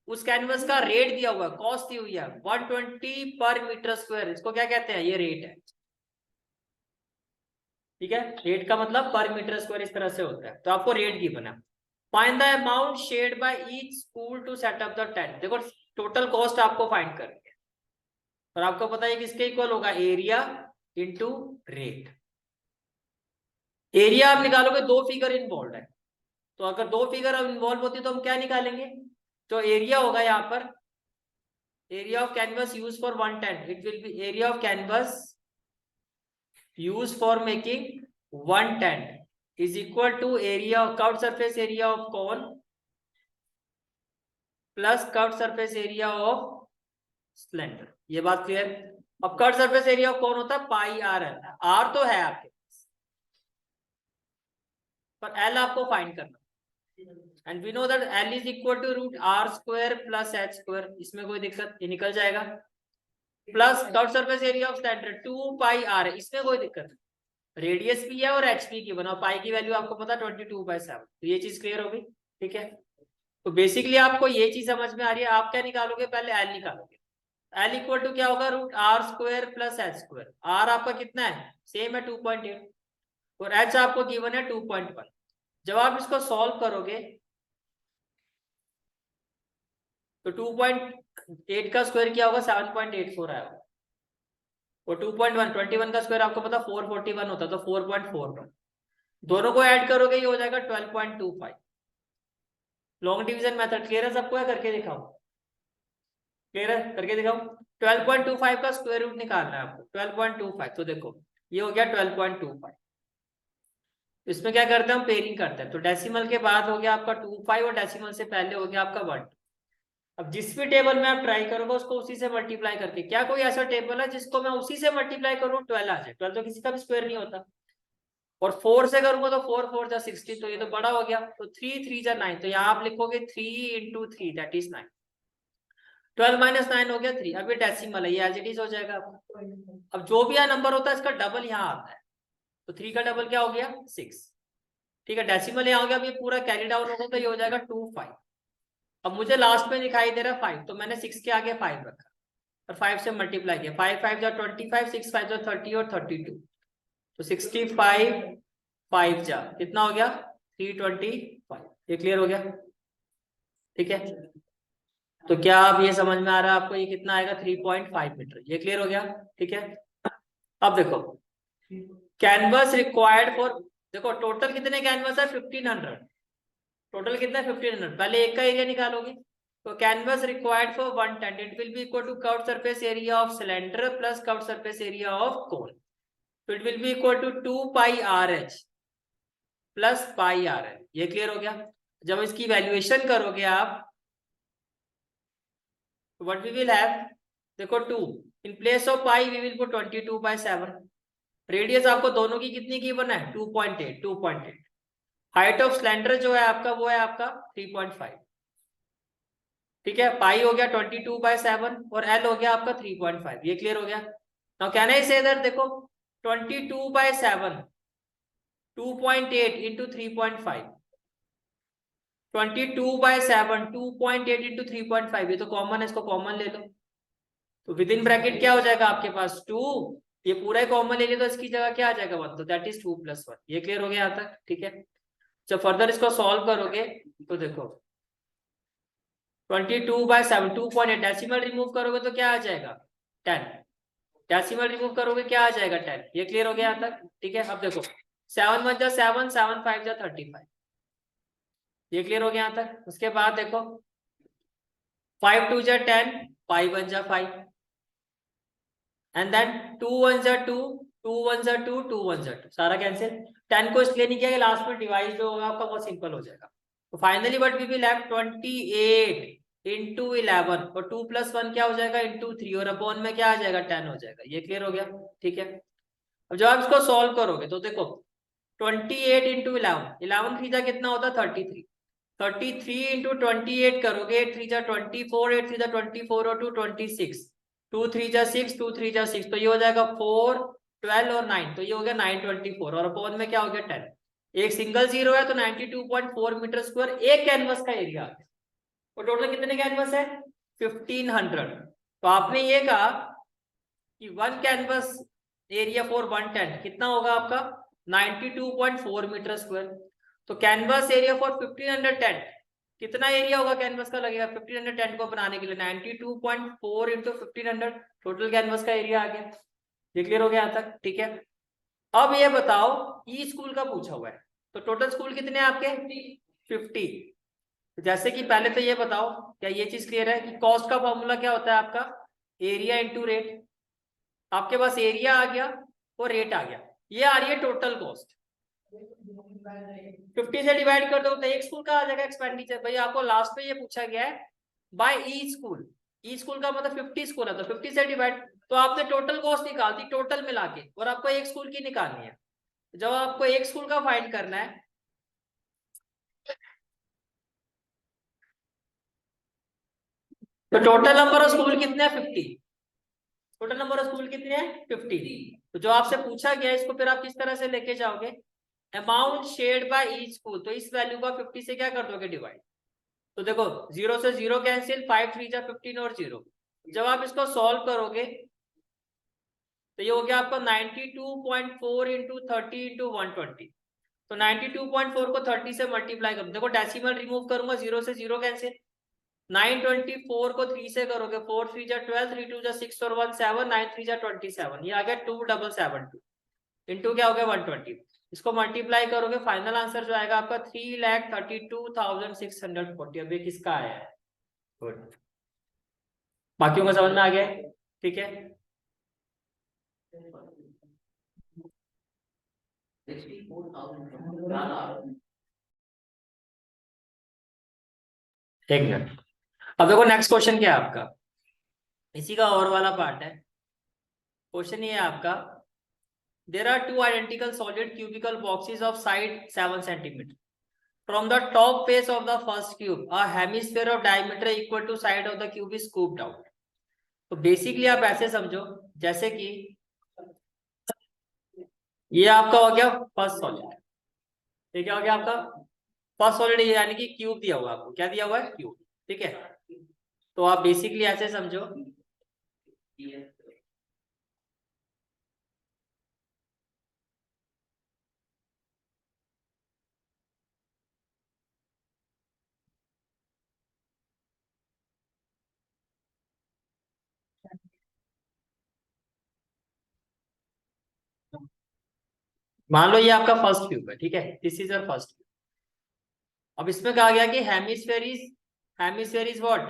उस कैनवस का रेट दिया हुआ है, कॉस्ट दी हुई है 120 पर मीटर स्क्वायर। इसको क्या कहते हैं, ये रेट है, ठीक है। रेट का मतलब पर मीटर स्क्वायर इस तरह से होता है, तो आपको रेट गिवन है। Find the amount shared by each school to set up the tent. देखो टोटल कॉस्ट आपको फाइंड करनी है और आपको पता है किसके इक्वल होगा, एरिया इंटू रेट। एरिया आप निकालोगे, दो फिगर इन्वॉल्व है, तो अगर दो फिगर इन्वॉल्व होती तो हम क्या निकालेंगे, जो एरिया होगा यहाँ पर, area of canvas use for one tent, it will be area of canvas use for making one tent is equal to area of curved surface area of cone plus curved surface area of cylinder. ये बात clear. अब curved surface area of cone होता है पाई r L, are तो है आपके पर L आपको फाइंड करना, and we know that L is equal to root R square plus H square. इसमें कोई दिक्कत, ये निकल जाएगा, plus curved surface area of cylinder 2 pi R है, इसमें कोई दिक्कत नहीं। रेडियस भी है और एचपी की बना, पाई की वैल्यू आपको पता 22/7। तो ये चीज क्लियर हो गई, ठीक है। तो बेसिकली आपको ये चीज समझ में आ रही है। आप क्या निकालोगे, पहले एल निकालोगे, एल इक्वल टू क्या होगा root R square plus H square. R आपका कितना है, सेम है 2.8 और एच आपको गिवन है 2.1। जब आप इसको सॉल्व करोगे तो 2.8 का स्क्वायर क्या होगा 7.84 आएगा, और 2.1 21 का स्क्वायर आपको पता 441 होता है, तो 4.41 दोनों को ऐड करोगे ये हो जाएगा 12.25। लॉन्ग डिवीजन मेथड क्लियर है सबको, है करके दिखाओ, क्लियर है करके दिखाओ। 12.25 का स्क्वायर रूट निकालना है आपको, 12.25। तो देखो ये हो गया 12.25। इसमें क्या करते हैं हम, पेयरिंग करते हैं। तो डेसिमल के बाद हो गया आपका 25 और डेसिमल से पहले हो गया आपका 1। अब जिस भी टेबल में आप ट्राई करोगे उसको उसी से मल्टीप्लाई करके, क्या कोई ऐसा टेबल है जिसको मैं उसी से मल्टीप्लाई करूँ 12 आ जाए, 12 तो किसी का भी स्क्वायर नहीं होता। और 4 से करूंगा तो 4 4 जा 16, तो ये तो बड़ा हो गया, तो 3 3 जा 9, तो यहाँ आप लिखोगे 3 into 3 दैट इज 9। 12 - 9 हो गया 3। अब ये डेसिमल है, ये एज इट इज हो जाएगा आपका। अब जो भी यहाँ नंबर होता है इसका डबल यहाँ आता है, तो 3 का डबल क्या हो गया 6, ठीक है। डेसिमल यहाँ हो गया, अब ये पूरा कैरी डाउन होगा तो ये हो जाएगा 2 5। अब मुझे लास्ट में दिखाई दे रहा है 5, तो मैंने 6 के आगे 5 रखा और 5 से मल्टीप्लाई किया। 5 5 जा 25, 6 5 जा 30 और 32, तो 65 5 जा कितना हो गया 325। ये क्लियर हो गया, ठीक है। तो क्या अब ये समझ में आ रहा है आपको, ये कितना आएगा 3.5 मीटर। ये क्लियर हो गया, ठीक है। अब देखो कैनवस रिक्वायर्ड फॉर, देखो टोटल कितने कैनवस है 1500, टोटल कितना है 1500। पहले एक का एरिया निकालोगे, तो canvas required for one tent it will be equal to curved surface area of cylinder plus curved surface area of cone, तो it will be equal to 2 pi r h plus pi r l. ये clear हो गया। जब इसकी valuation करोगे आप, what we will have, देखो 2 in place of pi we will put 22/7। Radius आपको दोनों की कितनी गिवन है 2.8। हाइट ऑफ सिलेंडर जो है आपका वो है आपका 3.5। ठीक है, पाई हो गया 22/7 और एल हो गया आपका 3.5। ये क्लियर हो गया। नाउ कैन आई से इधर देखो 22/7 2.8 इंटू 3.5, 22/7 2.8 इंटू 3.5, ये तो कॉमन है, इसको कॉमन ले लो। तो विद इन ब्रैकेट क्या हो जाएगा आपके पास 2, ये पूरा ही कॉमन ले लिया तो इसकी जगह क्या आ जाएगा 1, तो दैट इज 2+1। ये क्लियर हो गया यहाँ तक, ठीक है। जब फर्दर इसको सॉल्व करोगे तो देखो 22/7 2.8 डेसिमल रिमूव करोगे तो क्या आ जाएगा 10, डेसिमल रिमूव करोगे क्या आ जाएगा 10। ये क्लियर हो गया यहाँ तक, ठीक है। अब देखो 7 1 जा 7, 7 5 जा 35, ये क्लियर हो गया यहाँ तक। उसके बाद देखो 5 2 जा 10, 5 1 जा 5, एंड देन 2 1 जा 2, 2 1 जा 2, 2 1 जा 2, सारा कैंसिल। 10 को इसलिए नहीं किया कि लास्ट में डिवाइड जो होगा आपका बहुत सिंपल हो जाएगा। तो finally what we will have 28 into 11 और 2+1 क्या हो जाएगा इंटू 3 और अपॉन में क्या आ जाएगा 10 हो जाएगा। ये क्लियर हो गया, ठीक है। अब जब आप इसको सॉल्व करोगे तो देखो 28 इंटू 11 3 जा कितना होता है 33, 33 इंटू 28 करोगे 8 3 जा 24, 8 3 जा 24 और 2 26, 2 3 जा 6, 2 3 जा 6, तो ये हो जाएगा 4 12 और 9, तो ये हो गया 924 और अपॉन में क्या हो गया 10। एक सिंगल जीरो है तो 92.4 मीटर स्क्वायर एक कैनवस का एरिया आ गया। और टोटल कितने कैनवस है 1500। तो आपने ये कहा कि one canvas area for 1 tent कितना होगा आपका 92.4 मीटर स्क्वायर। तो कैनवस एरिया फॉर 1500 टेंट कितना एरिया होगा कैनवस का लगेगा 1500 टेंट को बनाने के लिए 92.4 इंटू 1500, टोटल कैनवस का एरिया आ गया। ये क्लियर हो गया यहाँ तक, ठीक है। अब ये बताओ ई स्कूल का पूछा हुआ है, तो टोटल स्कूल कितने हैं आपके 50। जैसे कि पहले तो ये बताओ क्या ये चीज क्लियर है कि कॉस्ट का फॉर्मूला क्या होता है आपका एरिया इंटू रेट। आपके पास एरिया आ गया और रेट आ गया, ये आ रही है टोटल कॉस्ट। 50 से डिवाइड कर दो तो एक स्कूल का आ जाएगा एक्सपेंडिचर। भाई आपको लास्ट में ये पूछा गया है बाय ई स्कूल, ई स्कूल का मतलब 50 स्कूल है तो 50 से डिवाइड, तो आपने टोटल कॉस्ट निकाल दी टोटल मिला के, और आपको एक स्कूल की निकालनी है। जब आपको एक स्कूल का फाइंड करना है तो टोटल नंबर ऑफ स्कूल कितने हैं 50, टोटल नंबर ऑफ स्कूल कितने हैं 50। तो जो आपसे पूछा गया इसको फिर आप किस तरह से लेके जाओगे amount shared by each school, तो इस वैल्यू को 50 से क्या कर दोगे डिवाइड। तो देखो 0 से 0 कैंसिल, 5 3 जा 15 और 0। जब आप इसको सॉल्व करोगे तो ये हो गया आपका 92.4 इंटू 30 इंटू 120। तो 92.4 को 30 से मल्टीप्लाई करो, देखो डेसिमल रिमूव करूंगा 0 से 0 कैंसिल, 924 को 3 से करोगे 4 3 जा 12, 3 2 जा 6 और 1 7, 9 3 जा 27, ये आ गया 2772 इंटू क्या हो गया 120। इसको मल्टीप्लाई करोगे फाइनल आंसर जो आएगा आपका 3,32,640। अब ये किसका आया है गुड, बाकियों का समझ में आ गया, ठीक है। एक मिनट, अब देखो नेक्स्ट क्वेश्चन क्या है आपका, इसी का और वाला पार्ट है। क्वेश्चन ये है आपका there are two identical solid cubical boxes of side 7 centimeter. From the top face of the first cube, a hemisphere of diameter equal to side of the cube is scooped out. तो basically आप ऐसे समझो जैसे कि ये आपका हो गया फर्स्ट सॉलिड, ये क्या हो गया आपका फर्स्ट सॉलिड, यानी कि क्यूब दिया हुआ आपको, क्या दिया हुआ है क्यूब, ठीक है। तो आप बेसिकली ऐसे समझो मान लो ये आपका फर्स्ट क्यूब है, ठीक है, this is your first cube. अब इसमें कहा गया कि hemisphere is what,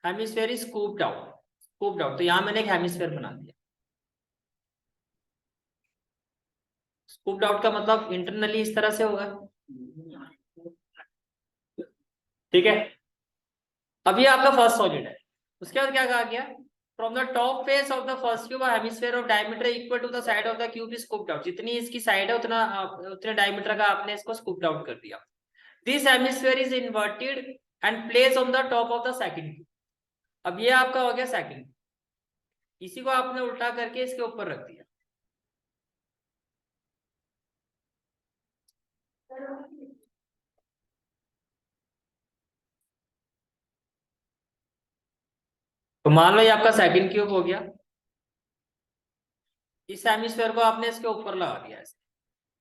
hemisphere is scooped out, scooped out, तो यहां मैंने एक हेमिस्फेयर बना दिया। स्कूप्ड आउट का मतलब इंटरनली इस तरह से होगा, ठीक है। अब ये आपका फर्स्ट सॉलिड है, उसके बाद क्या कहा गया from the top face of the first cube hemisphere of diameter equal to the side of the cube is scooped out, जितनी इसकी साइड है उतने डायमीटर का आपने इसको स्कूप्ड आउट कर दिया। This hemisphere is inverted and place on the top of the second cube. अब ये आपका हो गया सेकंड, इसी को आपने उल्टा करके इसके ऊपर रख दिया। तो मान लो ये आपका सेकंड क्यूब हो गया, इस हेमिस्फीयर को आपने इसके ऊपर लगा दिया ऐसे,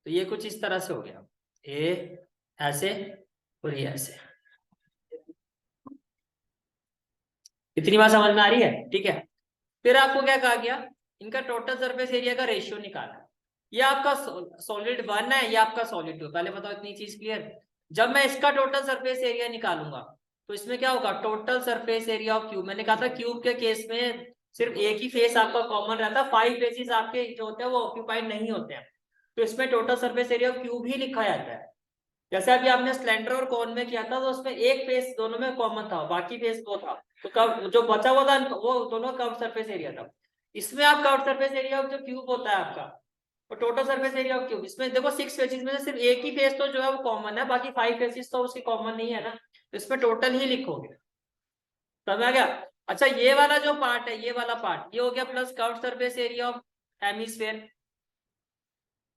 तो ये कुछ इस तरह से हो गया, ए ऐसे और ये ऐसे। इतनी बात समझ में आ रही है? ठीक है। फिर आपको क्या कहा गया, इनका टोटल सरफेस एरिया का रेशियो निकालना। ये आपका सॉलिड 1 है, ये आपका सॉलिड 2। पहले बताओ इतनी चीज क्लियर। जब मैं इसका टोटल सरफेस एरिया निकालूंगा तो इसमें क्या होगा, total surface area of cube. मैंने कहा था क्यूब के केस में सिर्फ एक ही फेस आपका कॉमन रहता है, 5 फेसेस आपके जो होते हैं वो ऑक्यूपाइड नहीं होते हैं, तो इसमें total surface area of cube ही लिखा जाता है। जैसे अभी आपने सिलेंडर और कोन में किया था तो उसमें एक फेस दोनों में कॉमन था, बाकी फेस वो था, तो कब जो बचा हुआ था वो दोनों कर्व सरफेस एरिया था। इसमें आप कर्व सरफेस एरिया जो क्यूब होता है आपका, और total surface area of cube, इसमें देखो 6 फेसेस में से सिर्फ एक ही फेस तो जो है वो कॉमन है, बाकी 5 फेसेस तो उसके कॉमन नहीं है ना, तो इसमें टोटल ही लिखोगे। समझ आ गया? अच्छा, ये वाला जो पार्ट है, ये वाला पार्ट, ये हो गया plus curve surface area of hemisphere,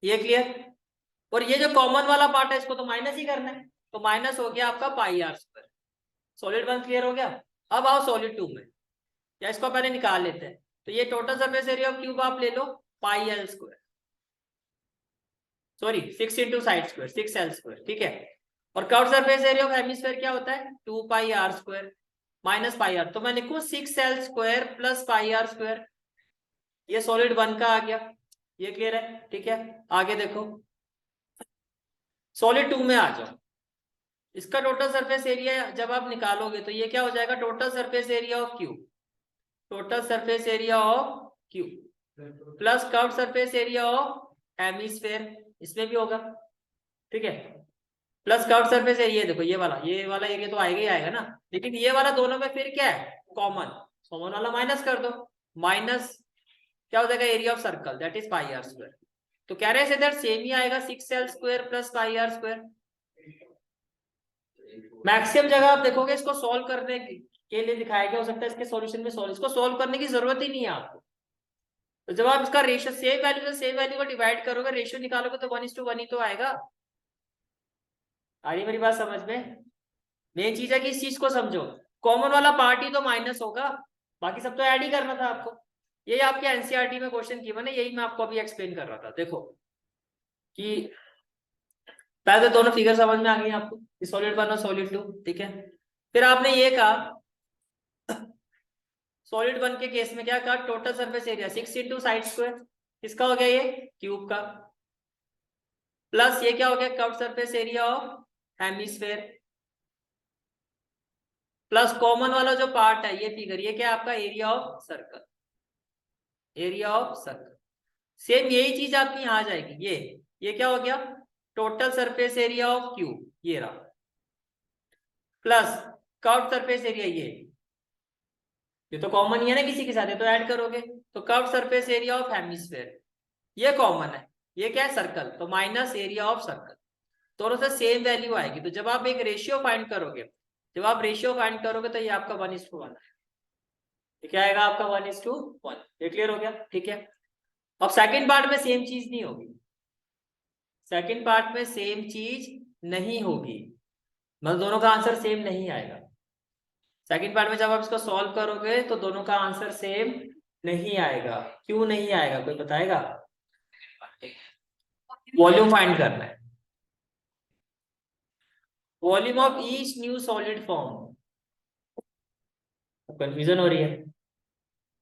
ये क्लियर। और ये जो कॉमन वाला पार्ट है इसको तो माइनस ही करना है, तो माइनस हो गया आपका पाई आर स्क्वायर। सॉलिड 1 क्लियर हो गया। अब आओ सॉलिड 2 में, या इसको पहले निकाल लेते हैं। तो ये total surface area of cube आप ले लो pi l square, sorry 6 into side square 6 L square, ठीक है। और curve surface area of hemisphere क्या होता है, 2 pi are square minus pi r, तो मैं लिखूं 6 L square plus pi are square. ये सॉलिड 1 का आ गया, ये क्लियर है? ठीक है। आगे देखो, सॉलिड 2 में आ जाओ। इसका टोटल सरफेस एरिया जब आप निकालोगे तो ये क्या हो जाएगा, total surface area of cube, total surface area of cube plus curve surface area of hemisphere, इसमें भी होगा, ठीक है, प्लस कर्व सरफेस एरिया। देखो ये वाला एरिया तो आएगा ही आएगा ना, लेकिन ये वाला दोनों में फिर क्या है, कॉमन, कॉमन वाला माइनस कर दो, माइनस क्या हो जाएगा, area of circle that is pi are square. तो कह रहे हैं सेम ही आएगा 6 L square plus pi are square. Maximum जगह आप देखोगे इसको सॉल्व करने के लिए दिखाया गया, हो सकता है इसके सॉल्यूशन में सॉल्व, इसको सॉल्व करने की जरूरत ही नहीं है आपको। तो जब आप इसका रेशियो सेम वैल्यू से सेम वैल्यू को डिवाइड करोगे, रेशियो निकालोगे तो 1:1 ही तो आएगा। आ रही मेरी बात समझ में? मेन चीज है कि इस चीज को समझो, कॉमन वाला पार्ट ही तो माइनस होगा, बाकी सब तो ऐड ही करना था आपको। यही आपके एनसीईआरटी में क्वेश्चन गिवन है, यही मैं आपको अभी एक्सप्लेन कर रहा था। देखो कि पहले तो दोनों फिगर समझ में आ गई आपको, सॉलिड 1 और सॉलिड 2, ठीक है। फिर आपने ये कहा सॉलिड 1 के केस में क्या कहा, total surface area 6 into side square, किसका हो गया, ये क्यूब का, प्लस ये क्या हो गया, curve surface area of hemisphere, plus common वाला जो पार्ट है ये फिगर, ये क्या आपका area of circle, area of circle. Same यही चीज आपकी यहां आ जाएगी, ये क्या हो गया, total surface area of cube, ये रहा, प्लस कर्व सरफेस एरिया, ये तो कॉमन ही है ना किसी के साथ, ये तो ऐड करोगे, तो curve surface area of hemisphere ये कॉमन है, ये क्या है, सर्कल, तो माइनस एरिया ऑफ सर्कल, दोनों से सेम वैल्यू आएगी। तो जब आप एक रेशियो फाइंड करोगे, जब आप रेशियो फाइंड करोगे तो ये आपका 1:1 है, ये क्या आएगा आपका 1:1, ये क्लियर हो गया, ठीक है। अब सेकंड पार्ट में सेम चीज नहीं होगी, सेकंड पार्ट में सेम चीज नहीं होगी, मतलब दोनों का आंसर सेम नहीं आएगा। सेकंड पार्ट में जब आप इसको सॉल्व करोगे तो दोनों का आंसर सेम नहीं आएगा। क्यों नहीं आएगा, कोई बताएगा? वॉल्यूम फाइंड करना है, volume of each new solid form. Confusion हो रही है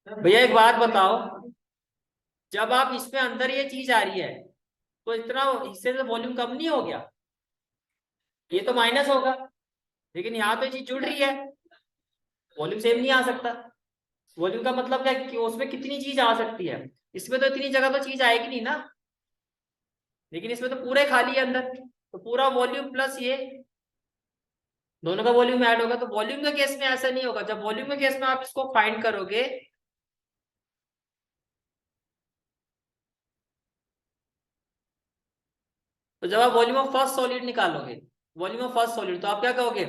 भैया, एक बात बताओ, जब आप इसमें अंदर ये चीज आ रही है तो इतना हिस्से से वॉल्यूम कम नहीं हो गया, ये तो माइनस होगा, लेकिन यहाँ तो ये चीज जुड़ रही है, वॉल्यूम सेम नहीं आ सकता। वॉल्यूम का मतलब क्या है कि उसमें कितनी चीज आ सकती है, इसमें तो इतनी जगह तो चीज आएगी नहीं ना, लेकिन इसमें तो पूरे खाली है अंदर, तो पूरा वॉल्यूम प्लस ये दोनों का वॉल्यूम ऐड होगा। तो वॉल्यूम के केस में ऐसा नहीं होगा, जब वॉल्यूम के केस में आप इसको फाइंड करोगे तो जब आप वॉल्यूम ऑफ फर्स्ट सॉलिड निकालोगे, वॉल्यूम ऑफ फर्स्ट सॉलिड, तो आप क्या कहोगे,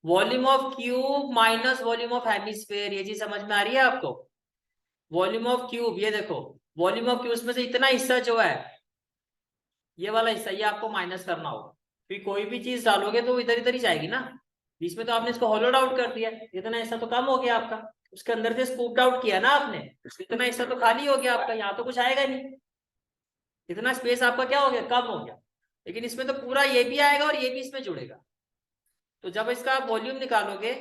volume of cube minus volume of hemisphere, ये चीज समझ में आ रही है आपको? वॉल्यूम ऑफ क्यूब, ये देखो वॉल्यूम ऑफ क्यूब में से इतना हिस्सा जो है, ये वाला हिस्सा, ये आपको माइनस करना होगा। फिर कोई भी चीज डालोगे तो वो इधर इधर ही जाएगी ना। इसमें तो आपने इसको होलोड आउट कर दिया, इतना हिस्सा तो कम हो गया आपका। उसके अंदर से स्कूप्ड आउट किया ना आपने, इतना हिस्सा तो खाली हो गया आपका, यहाँ तो कुछ आएगा नहीं। इतना स्पेस आपका क्या हो गया, कम हो गया। लेकिन इसमें तो पूरा ये भी आएगा और ये भी इसमें जुड़ेगा। तो जब इसका आप वॉल्यूम निकालोगे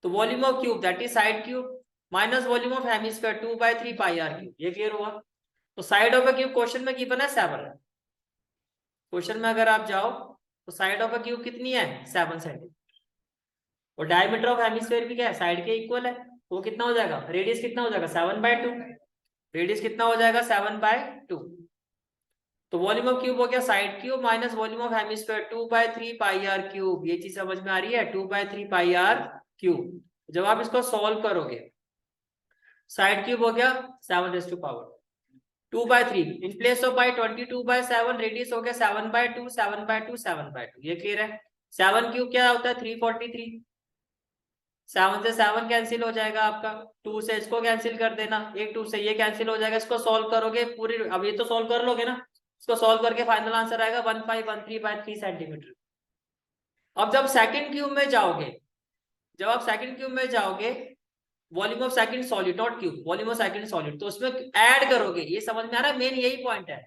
तो volume of cube that is side cube minus volume of hemisphere 2/3 pi R cube, ये क्लियर हुआ? तो side of a cube question में गिवन है 7 है। क्वेश्चन में अगर आप जाओ तो साइड ऑफ अ क्यूब कितनी है, 7 सेंटीमीटर। और डायमीटर ऑफ हेमिस्फीयर भी क्या है, साइड के इक्वल है। वो कितना हो जाएगा, रेडियस कितना हो जाएगा 7/2। रेडियस कितना हो जाएगा 7/2। तो वॉल्यूम ऑफ क्यूब हो गया side cube minus volume of hemisphere 2/3 pi R cube, ये चीज समझ में आ रही है, 2/3 पाई आर क्यूब। जब आप इसको सॉल्व करोगे, साइड क्यूब हो गया 7 2/3 इन प्लेस ऑफ बाई 22/7, रेडियस हो गया 7/2 7/2 7/2, ये क्लियर है? 7 क्यूब क्या होता है 343, 7 से 7 कैंसिल हो जाएगा आपका, 2 से इसको कैंसिल कर देना, एक 2 से ये कैंसिल हो जाएगा। इसको सॉल्व करोगे पूरी, अब ये तो सॉल्व कर लोगे ना, इसको सॉल्व करके फाइनल आंसर आएगा 1513/3 सेंटीमीटर। अब जब सेकंड क्यूब में जाओगे, जब आप सेकंड क्यूब में जाओगे, volume of second solid not cube, volume of second solid, तो उसमें ऐड करोगे, ये समझ में आ रहा है, मेन यही पॉइंट है।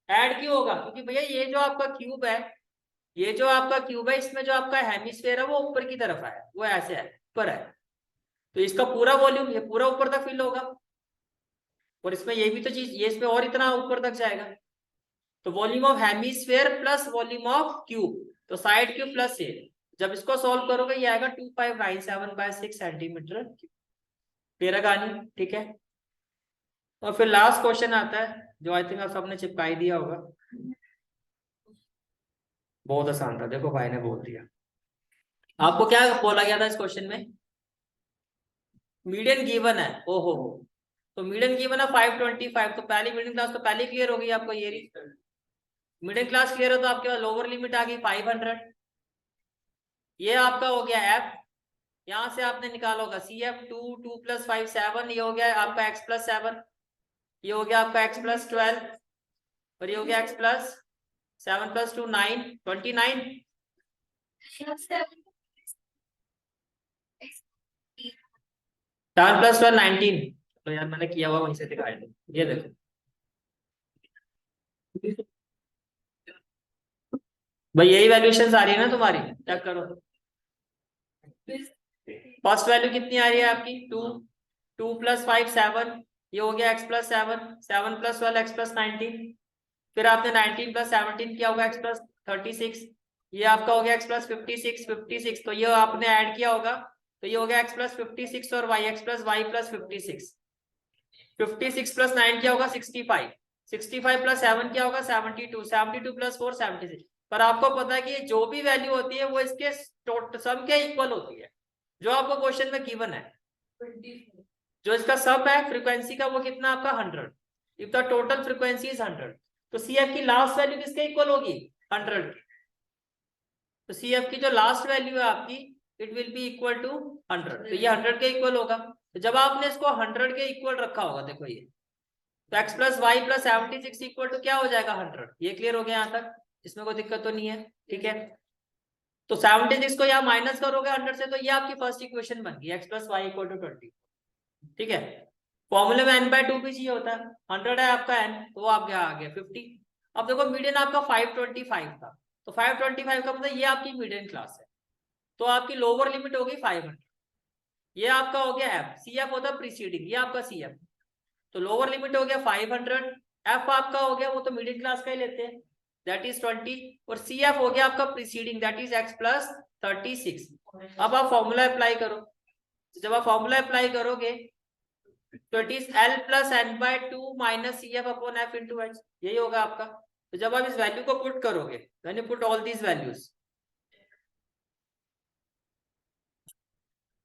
ऐड क्यों होगा, क्योंकि भैया ये जो आपका क्यूब है, ये जो आपका क्यूब है, इसमें जो आपका हेमिस्फीयर है वो ऊपर की तरफ है, वो ऐसे है, ऊपर है। तो इसका पूरा वॉल्यूम ये पूरा ऊपर तक फिल होगा, और इसमें ये भी तो चीज, ये इसमें और इतना ऊपर तक जाएगा। तो volume of hemisphere plus volume of cube, तो साइड क्यूब प्लस ये, जब इसको सॉल्व करोगे ये आएगा 2597/6 सेंटीमीटर। तेरा कहानी ठीक है। और फिर लास्ट क्वेश्चन आता है जो आई थिंक आप सबने चिपकाई दिया होगा, बहुत आसान था, देखो भाई ने बोल दिया। आपको क्या बोला गया था इस क्वेश्चन में, मीडियन गिवन है, ओहो हो, तो मीडियन गिवन है 525, तो पहली मीडियन क्लास तो पहले क्लियर हो गई आपको, ये मिडिल क्लास क्लियर है, तो आपके पास लोअर लिमिट आ गई 500। ये आपका हो गया एफ, यहां से आपने निकाला होगा सी एफ 2 + 5 7, ये हो गया आपका x+7, ये हो गया आपका x+12, और ये हो गया x+7 + 2 9 29, 10 + 12 19। तो यार मैंने किया हुआ वहीं से दिखाया था, ये देखो भाई यही वैल्यूएशन आ रही है ना तुम्हारी, चेक करो। फर्स्ट वैल्यू कितनी आ रही है आपकी 2, 2 + 5 7, ये हो गया x+7, 7 + 12 x+19, फिर आपने 19 + 17 किया होगा x+36, ये आपका हो गया x+56 तो ये आपने ऐड किया होगा, तो ये हो गया x+56 और y x+y+56, 56 + 9 क्या होगा 65, 65 + 7 क्या होगा 72, 72 + 4 76। पर आपको पता है कि जो भी वैल्यू होती है वो इसके टोटल सम के इक्वल होती है, जो आपको क्वेश्चन में गिवन है। जो इसका सम है फ्रीक्वेंसी का वो कितना आपका 100, if the total frequency is 100, तो सी एफ की लास्ट वैल्यू किसके इक्वल होगी 100 की। तो सी एफ की जो लास्ट वैल्यू है आपकी, it will be equal to 100, तो ये 100 के इक्वल होगा। तो जब आपने इसको 100 के इक्वल रखा होगा, देखो ये, तो x+y+76 इक्वल टू क्या हो जाएगा 100, ये क्लियर हो गया यहाँ तक, इसमें कोई दिक्कत तो नहीं है, ठीक है। तो 76 को यहाँ माइनस करोगे 100 से, तो ये आपकी फर्स्ट इक्वेशन बन गई x+y = 20, ठीक है। फॉर्मूले में n/2 भी चाहिए होता है, 100 है आपका n, तो वो आपके आ गया 50। अब देखो मीडियन आपका 525 था, तो 525 का मतलब ये आपकी मीडियन क्लास है, तो आपकी लोअर लिमिट होगी 500, ये आपका हो गया एफ, सी एफ होता है प्रीसीडिंग, ये आपका सी एफ, तो लोअर लिमिट हो गया 500, एफ आपका हो गया वो तो मिडिल क्लास का ही लेते हैं दैट इज 20, और सी एफ हो गया आपका प्रीसीडिंग दैट इज x+36। अब आप फॉर्मूला अप्लाई करो, जब आप फॉर्मूला अप्लाई करोगे तो it is L + n/2 - CF/F/h, यही होगा आपका। तो जब आप इस वैल्यू को पुट करोगे, when you put all these values,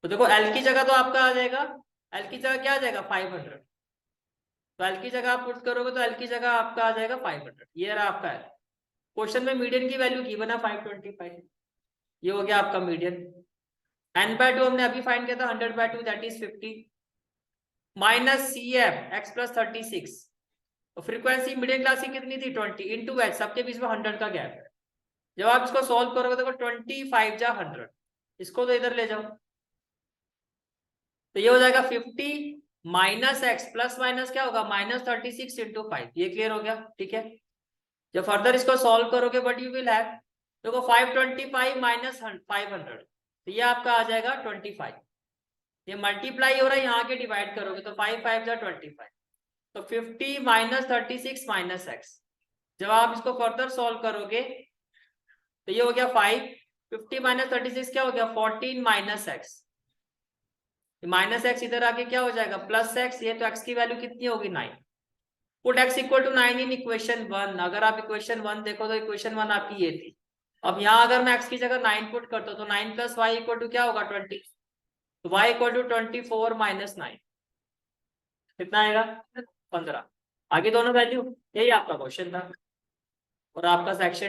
तो देखो L की जगह तो आपका आ जाएगा, L की जगह क्या आ जाएगा 500, तो L की जगह आप पुट करोगे तो L की जगह आपका आ जाएगा 500, ये रहा आपका L। क्वेश्चन में मीडियन की वैल्यू गिवन है 525, ये हो गया आपका मीडियन। n/2 हमने अभी फाइंड किया था 100/2 that is 50 minus CF x plus 36। तो फ्रीक्वेंसी मिडिल क्लास की कितनी थी 20 इंटू एच, सबके बीच में 100 का गैप है। जब आप इसको सॉल्व करोगे तो 25 जा 100, इसको तो इधर ले जाओ, तो ये हो जाएगा 50 माइनस एक्स प्लस माइनस क्या होगा -36 इंटू 5। ये क्लियर हो गया, ठीक है। जब फर्दर इसको सॉल्व करोगे बट यू विल हैव, देखो 525 माइनस 500, तो ये आपका आ जाएगा 25। ये मल्टीप्लाई हो रहा है, यहाँ के डिवाइड करोगे तो 5 5 जा 25, तो 50 माइनस 36 माइनस एक्स। जब आप इसको फर्दर सॉल्व करोगे तो ये हो गया 5, 50 माइनस 36 क्या हो गया 14 माइनस एक्स, माइनस एक्स इधर आके क्या हो जाएगा प्लस एक्स, ये तो एक्स की वैल्यू कितनी होगी 9। Put x equal to 9 in equation 1। अगर आप इक्वेशन 1 देखो तो इक्वेशन 1 आपकी ये थी। अब यहाँ अगर मैं x की जगह 9 पुट करता हूँ तो 9 प्लस वाई इक्वल टू क्या होगा 20, तो y इक्वल टू 24 माइनस 9 कितना आएगा 15। आगे दोनों वैल्यू, यही आपका क्वेश्चन था और आपका सेक्शन